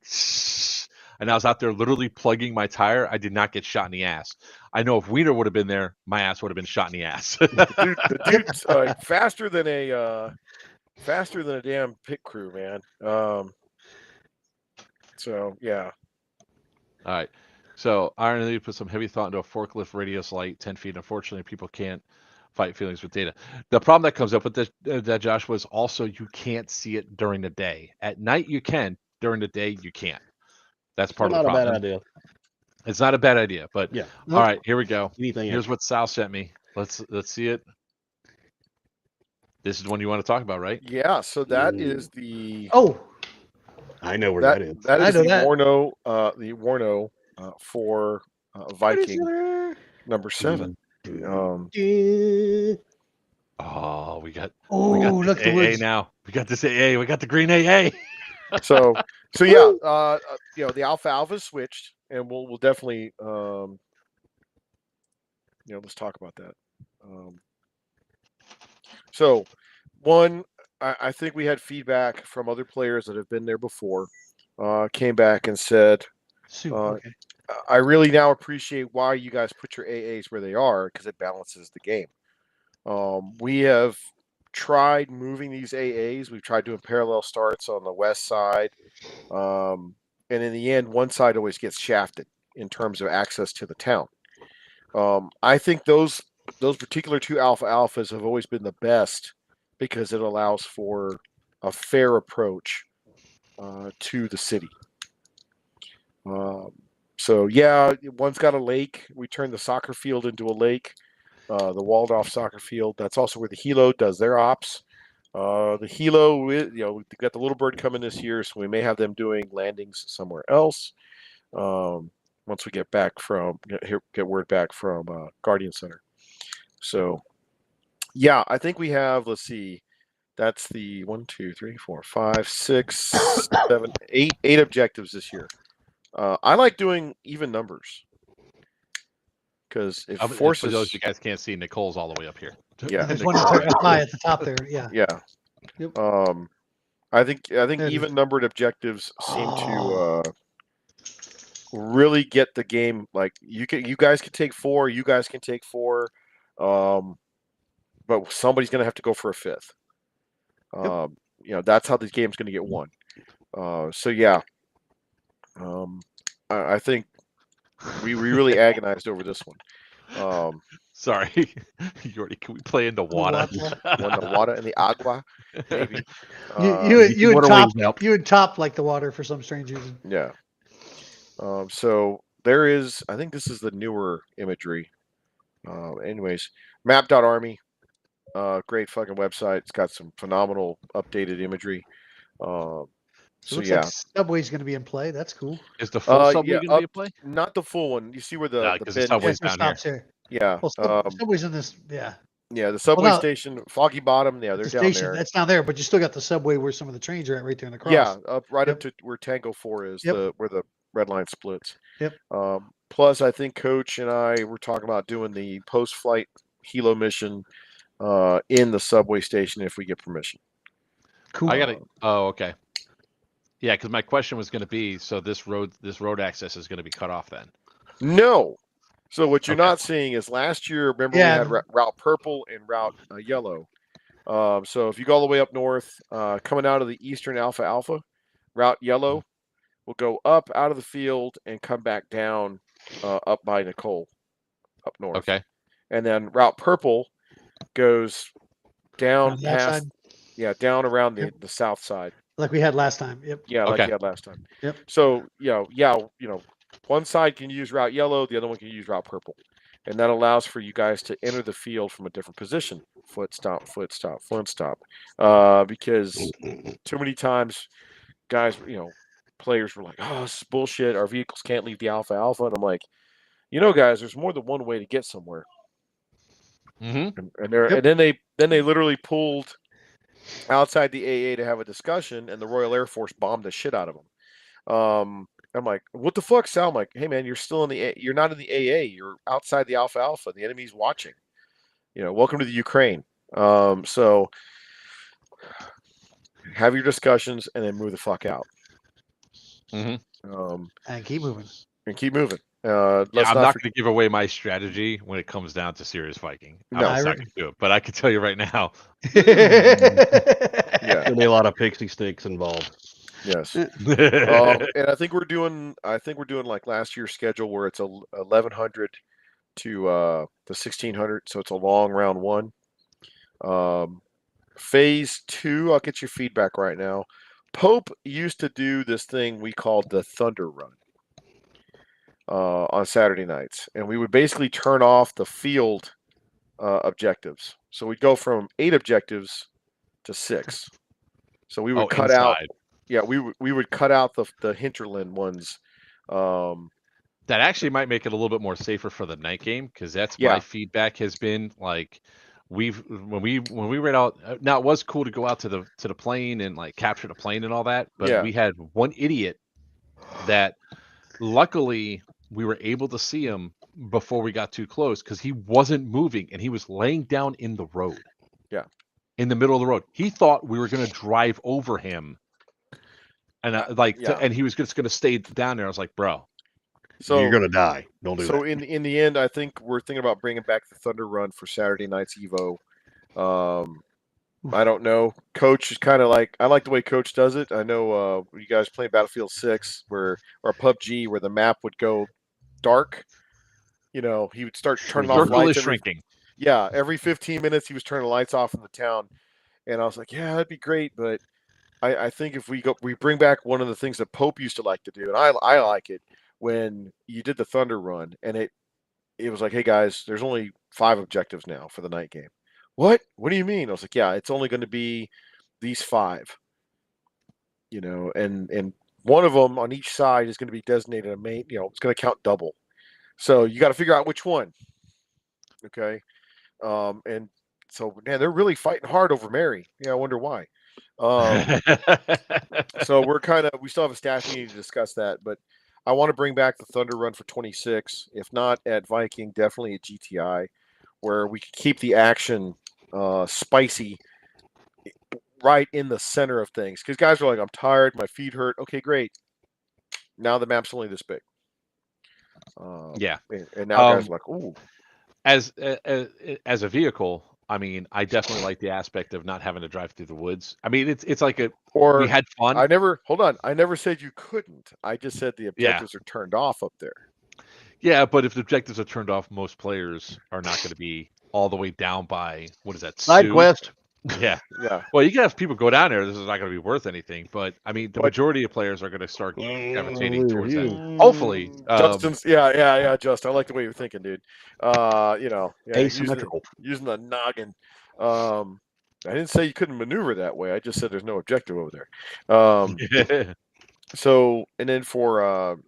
and I was out there literally plugging my tire. I did not get shot in the ass. I know if Wiener would have been there, my ass would have been shot in the ass. the dude's faster than a damn pit crew, man. So yeah. All right. So Iron Lady put some heavy thought into a forklift radius light 10 feet. Unfortunately, people can't fight feelings with data. The problem that comes up with this, that Josh, was also you can't see it during the day. At night you can. During the day you can't. That's part Still of the not a problem. bad idea. It's not a bad idea, but Yeah. all right, here we go. Anything Here's else? what Sal sent me. Let's see it. This is one you want to talk about, right? Yeah, so that is the Oh, I know where that is. that I is know the that. Warno for Viking number 7. Oh, we got Oh, this look the AA woods. now. We got this AA. We got the green AA. So yeah, the alpha switched, and we'll definitely let's talk about that. So one, I think we had feedback from other players that have been there before, came back and said, Okay. I really now appreciate why you guys put your AAs where they are, because it balances the game. We have tried moving these AAs. We've tried doing parallel starts on the west side. And in the end, one side always gets shafted in terms of access to the town. I think those particular two alphas have always been the best because it allows for a fair approach to the city. So yeah, one's got a lake. We turned the soccer field into a lake, the walled off soccer field. That's also where the Hilo does their ops. The Hilo, we got the Little Bird coming this year, so we may have them doing landings somewhere else. Once we get back from get word back from Guardian Center. So yeah, I think we have, let's see, that's the 1, 2, 3, 4, 5, 6, 7, 8 objectives this year. I like doing even numbers because it forces. For those you guys can't see, Nicole's all the way up here. Yeah, There's one up high at the top there. Yeah. Yeah. Yep. I think There it even is. numbered objectives seem to really get the game. Like you guys can take 4, you guys can take 4, but somebody's going to have to go for a 5th. That's how this game's going to get won. So yeah, I think we really agonized over this one. Sorry, can we play into water? Won the water and the agua, maybe. You would top like the water for some strange reason. Yeah. So there is, I think this is the newer imagery. Anyways, map.army, great fucking website. It's got some phenomenal updated imagery. So looks like Subway's going to be in play. That's cool. Is the full Subway going to be in play? Not the full one. You see where the Subway's down here. Yeah. Well, Subway's in this. Yeah. Yeah, the subway station, Foggy Bottom. Yeah, they're the down station, there. That's down there, but you still got the subway where some of the trains are at, right there in the cross. Yeah, up to where Tango 4 is, where the red line splits. Yep. Plus, I think Coach and I were talking about doing the post-flight helo mission in the subway station if we get permission. Cool. Oh, okay. Yeah, because my question was going to be, so this road access is going to be cut off then? No. So what you're not seeing is last year, remember we had Route Purple and Route Yellow. So if you go all the way up north, coming out of the Eastern Alpha, Route Yellow will go up out of the field and come back down up by Nicole, up north. Okay. And then Route Purple goes down past, down around the south side. Like we had last time. Yep. Yeah, like you had last time. Yep. So, one side can use Route Yellow, the other one can use Route Purple. And that allows for you guys to enter the field from a different position. Foot stop. Because too many times, guys, players were like, oh, this is bullshit. Our vehicles can't leave the Alpha. And I'm like, guys, there's more than one way to get somewhere. Mm-hmm. And then they literally pulled outside the AA to have a discussion, and the Royal Air Force bombed the shit out of them. I'm like, what the fuck, Sal? I'm like, hey man, you're not in the AA. You're outside the Alpha. The enemy's watching. Welcome to the Ukraine. So have your discussions and then move the fuck out. Mm-hmm. And keep moving. I'm not going to give away my strategy when it comes down to serious Viking. I'm not going to do it, but I can tell you right now. There'll be a lot of pixie sticks involved. Yes. Um, And I think we're doing like last year's schedule where it's 1100 to the 1600, so it's a long round one. Phase 2, I'll get your feedback right now. Pope used to do this thing we called the Thunder Run on Saturday nights, and we would basically turn off the field objectives. So we'd go from 8 objectives to 6. So we would cut out. inside. Yeah, we would cut out the hinterland ones. That actually might make it a little bit more safer for the night game, because that's Yeah. my feedback has been like when we went out. Now it was cool to go out to the plane and like capture the plane and all that, but Yeah. we had one idiot that luckily we were able to see him before we got too close, because he wasn't moving and he was laying down in the road. Yeah. In the middle of the road. He thought we were going to drive over him. And and he was just going to stay down there. I was like, bro. So you're going to die. Don't do that. So in the end, I think we're thinking about bringing back the Thunder Run for Saturday night's Evo. I don't know. Coach is kind of like, I like the way Coach does it. I know you guys play Battlefield 6 or PUBG where the map would go dark. You know, he would start turning off lights. Shrinking. Every 15 minutes he was turning the lights off in the town. And I was like, yeah, that'd be great, but I think if we bring back one of the things that Pope used to like to do, and I like it, when you did the Thunder Run, and it was like, hey guys, there's only 5 objectives now for the night game. What do you mean? I was like, yeah, it's only going to be these 5. You know, and one of them on each side is going to be designated a main. You know, it's going to count double. So you got to figure out which one. Okay, and so man, they're really fighting hard over Mary. Yeah, I wonder why. So we still have a staff meeting to discuss that, but I want to bring back the Thunder Run for 26. If not at Viking, definitely at GTI, where we can keep the action spicy right in the center of things. Because guys are like, I'm tired, my feet hurt. Okay, great. Now the map's only this big. And now guys are like, ooh. As a vehicle, I mean, I definitely like the aspect of not having to drive through the woods. I mean, it's like we had fun. I never said you couldn't. I just said the objectives are turned off up there. Yeah, but if the objectives are turned off, most players are not going to be all the way down by, what is that? Side quest. Yeah. Yeah. Well, you can have people go down there. This is not going to be worth anything, but I mean, the majority of players are going to start gravitating towards that. Hopefully, Justin's. Justin, I like the way you're thinking, dude. You know, asymmetrical, using the noggin. I didn't say you couldn't maneuver that way. I just said there's no objective over there. So, and then for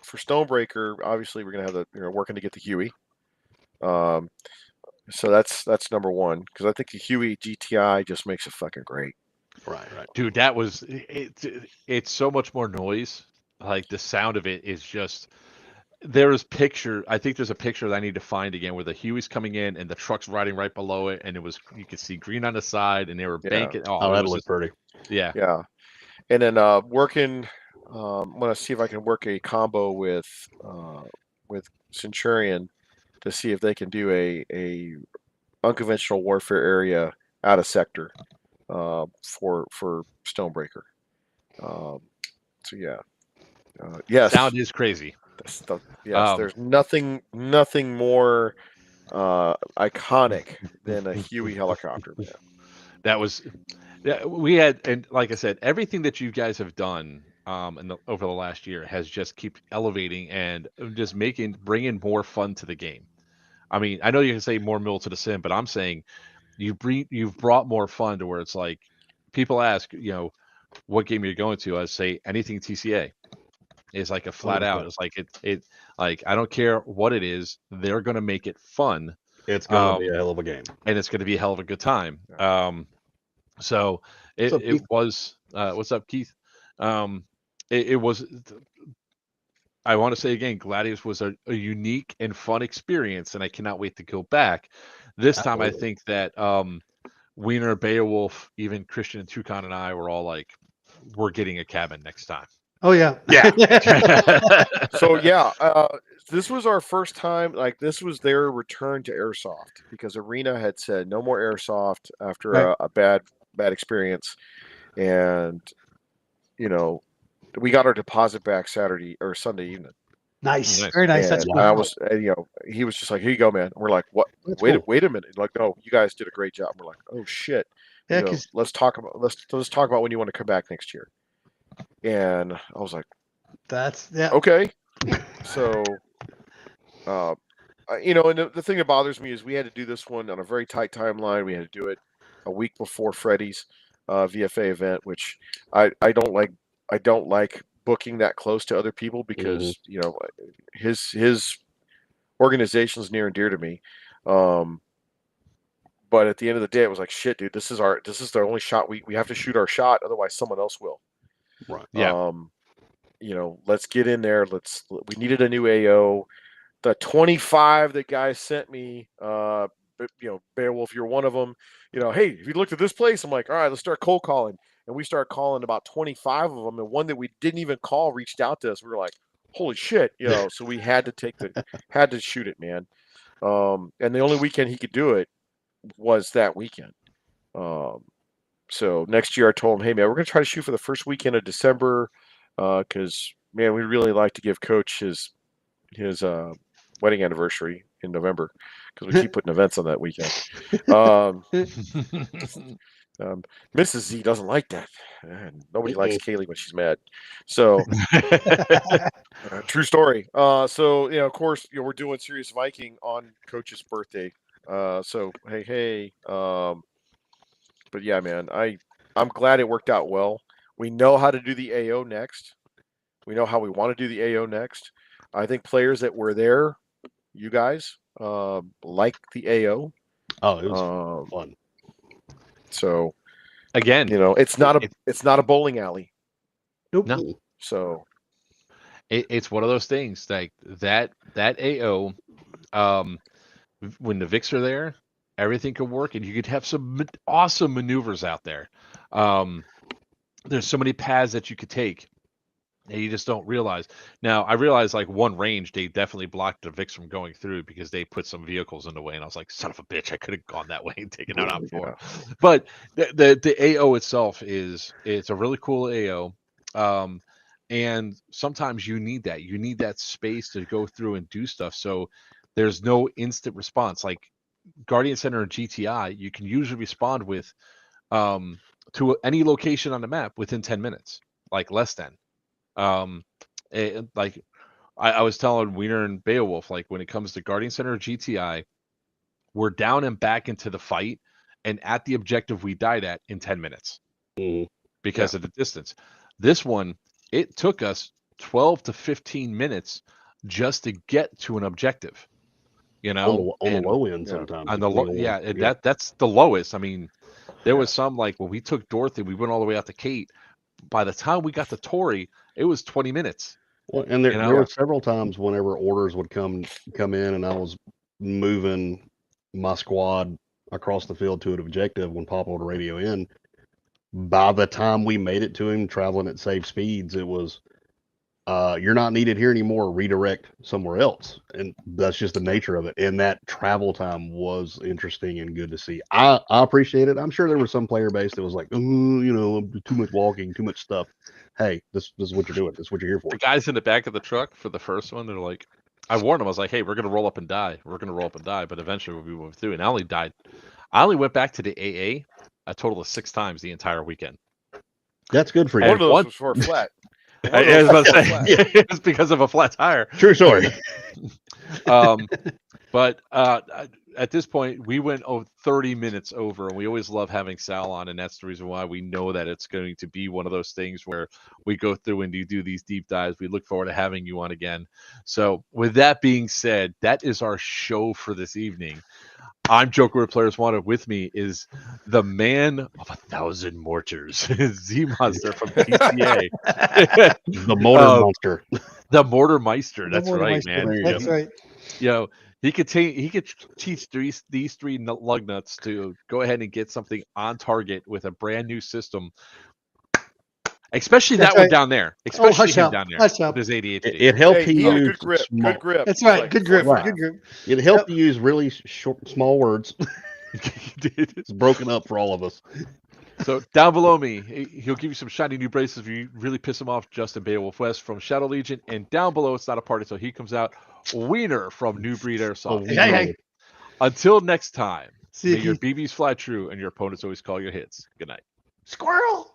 Stonebreaker, obviously we're gonna have working to get the Huey. So that's number one, because I think the Huey GTI just makes it fucking great. Right. Dude, that was it's so much more noise. Like the sound of it is just. There's picture. I think there's a picture that I need to find again where the Huey's coming in and the truck's riding right below it, and you could see green on the side, and they were banking. Oh, that was pretty. Yeah. Yeah. And then working. I'm gonna see if I can work a combo with Centurion to see if they can do a unconventional warfare area out of sector for Stonebreaker. So yeah, yes. Sound is crazy. Yes, there's nothing more iconic than a Huey helicopter, man. That was, we had, and like I said, everything that you guys have done over the last year has just keep elevating and just bringing more fun to the game. I mean, I know you can say more mill to the sim, but I'm saying you've brought more fun to where it's like people ask, what game you're going to. I say anything TCA. It's like a flat out. It's like it like I don't care what it is. They're gonna make it fun. It's gonna be a hell of a game, and it's gonna be a hell of a good time. So it was. What's up, Keith? It was. I want to say again, Gladius was a unique and fun experience, and I cannot wait to go back. This time, I think that Wiener, Beowulf, even Christian and Toucan and I were all like, we're getting a cabin next time. Oh yeah. So this was our first time. Like this was their return to airsoft, because Arena had said no more airsoft after a bad experience, and we got our deposit back Saturday or Sunday evening. Nice. Nice. Very nice. That's And good. he was just like, "Here you go, man." And we're like, "What? That's Wait, cool. wait a minute!" Like, "No, you guys did a great job." We're like, "Oh shit." Yeah, He goes, 'cause- let's talk about when you want to come back next year. And I was like, that's okay. So, and the thing that bothers me is we had to do this one on a very tight timeline. We had to do it a week before Freddie's VFA event, which I don't like. I don't like booking that close to other people because his organization is near and dear to me. But at the end of the day, it was like, shit, dude, this is the only shot we have to shoot our shot, otherwise someone else will. Right. Yeah. Let's get in there. We needed a new AO. The 25 that guys sent me, Beowulf, you're one of them. Hey, have you looked at this place? I'm like, all right, let's start cold calling. And we start calling about 25 of them. And one that we didn't even call reached out to us. We were like, holy shit, so we had to shoot it, man. And the only weekend he could do it was that weekend. So next year I told him, hey man, we're gonna try to shoot for the first weekend of December, because man, we really like to give Coach his wedding anniversary in November because we keep putting events on that weekend. Mrs. Z doesn't like that, and nobody likes Kaylee when she's mad. So true story. So of course, we're doing Serious Viking on Coach's birthday. So hey. But yeah, man, I'm glad it worked out well. We know how to do the AO next. We know how we want to do the AO next. I think players that were there, you guys, like the AO. Oh, it was fun. So Again, it's not a bowling alley. Nope. No. So it's one of those things like that AO. When the Vics are there, everything can work, and you could have some awesome maneuvers out there. There's so many paths that you could take, and you just don't realize. Now, I realize like one range, they definitely blocked the Vics from going through because they put some vehicles in the way, and I was like, son of a bitch, I could have gone that way and taken out Op 4. But the AO itself it's a really cool AO. And sometimes you need that. You need that space to go through and do stuff. So there's no instant response. Like Guardian Center and GTI, you can usually respond with to any location on the map within 10 minutes, like less than. Like I was telling Wiener and Beowulf, like when it comes to Guardian Center or GTI, we're down and back into the fight and at the objective we died at in 10 minutes because of the distance. This one, it took us 12 to 15 minutes just to get to an objective. On the low end sometimes. On the that's the lowest. I mean, there was some like when we took Dorothy, we went all the way out to Kate. By the time we got to Tori, it was 20 minutes. Well, and there were several times whenever orders would come in, and I was moving my squad across the field to an objective when Papa would radio in. By the time we made it to him, traveling at safe speeds, it was you're not needed here anymore, redirect somewhere else. And that's just the nature of it. And that travel time was interesting and good to see. I appreciate it. I'm sure there was some player base that was like, too much walking, too much stuff. Hey, this is what you're doing. This is what you're here for. The guys in the back of the truck for the first one, they're like, I warned them. I was like, hey, we're going to roll up and die. We're going to roll up and die. But eventually we went through. And I only went back to the AA a total of 6 times the entire weekend. That's good for you. One of those was for a flat. I was about to say, it was because of a flat tire. True story. But at this point, we went 30 minutes over, and we always love having Sal on, and that's the reason why we know that it's going to be one of those things where we go through and you do these deep dives. We look forward to having you on again. So with that being said, that is our show for this evening. I'm Joker with Players Wanted. With me is the man of 1,000 mortars, Z Monster from PTA. The mortar monster. The mortar meister. That's right, man. That's right. He could teach these 3 lug nuts to go ahead and get something on target with a brand new system. Especially that one down there. Especially him down there. With his ADHD. It helped you use good grip. small. Good grip. That's right. Good grip. Good grip. It helped you use really small words. It's broken up for all of us. So down below me, he'll give you some shiny new braces if you really piss him off. Justin Beowulf West from Shadow Legion, and down below, it's not a party, so he comes out. Wiener from New Breed Airsoft. Hey. Until next time, See you, may your Keith. BBs fly true and your opponents always call your hits. Good night. Squirrel.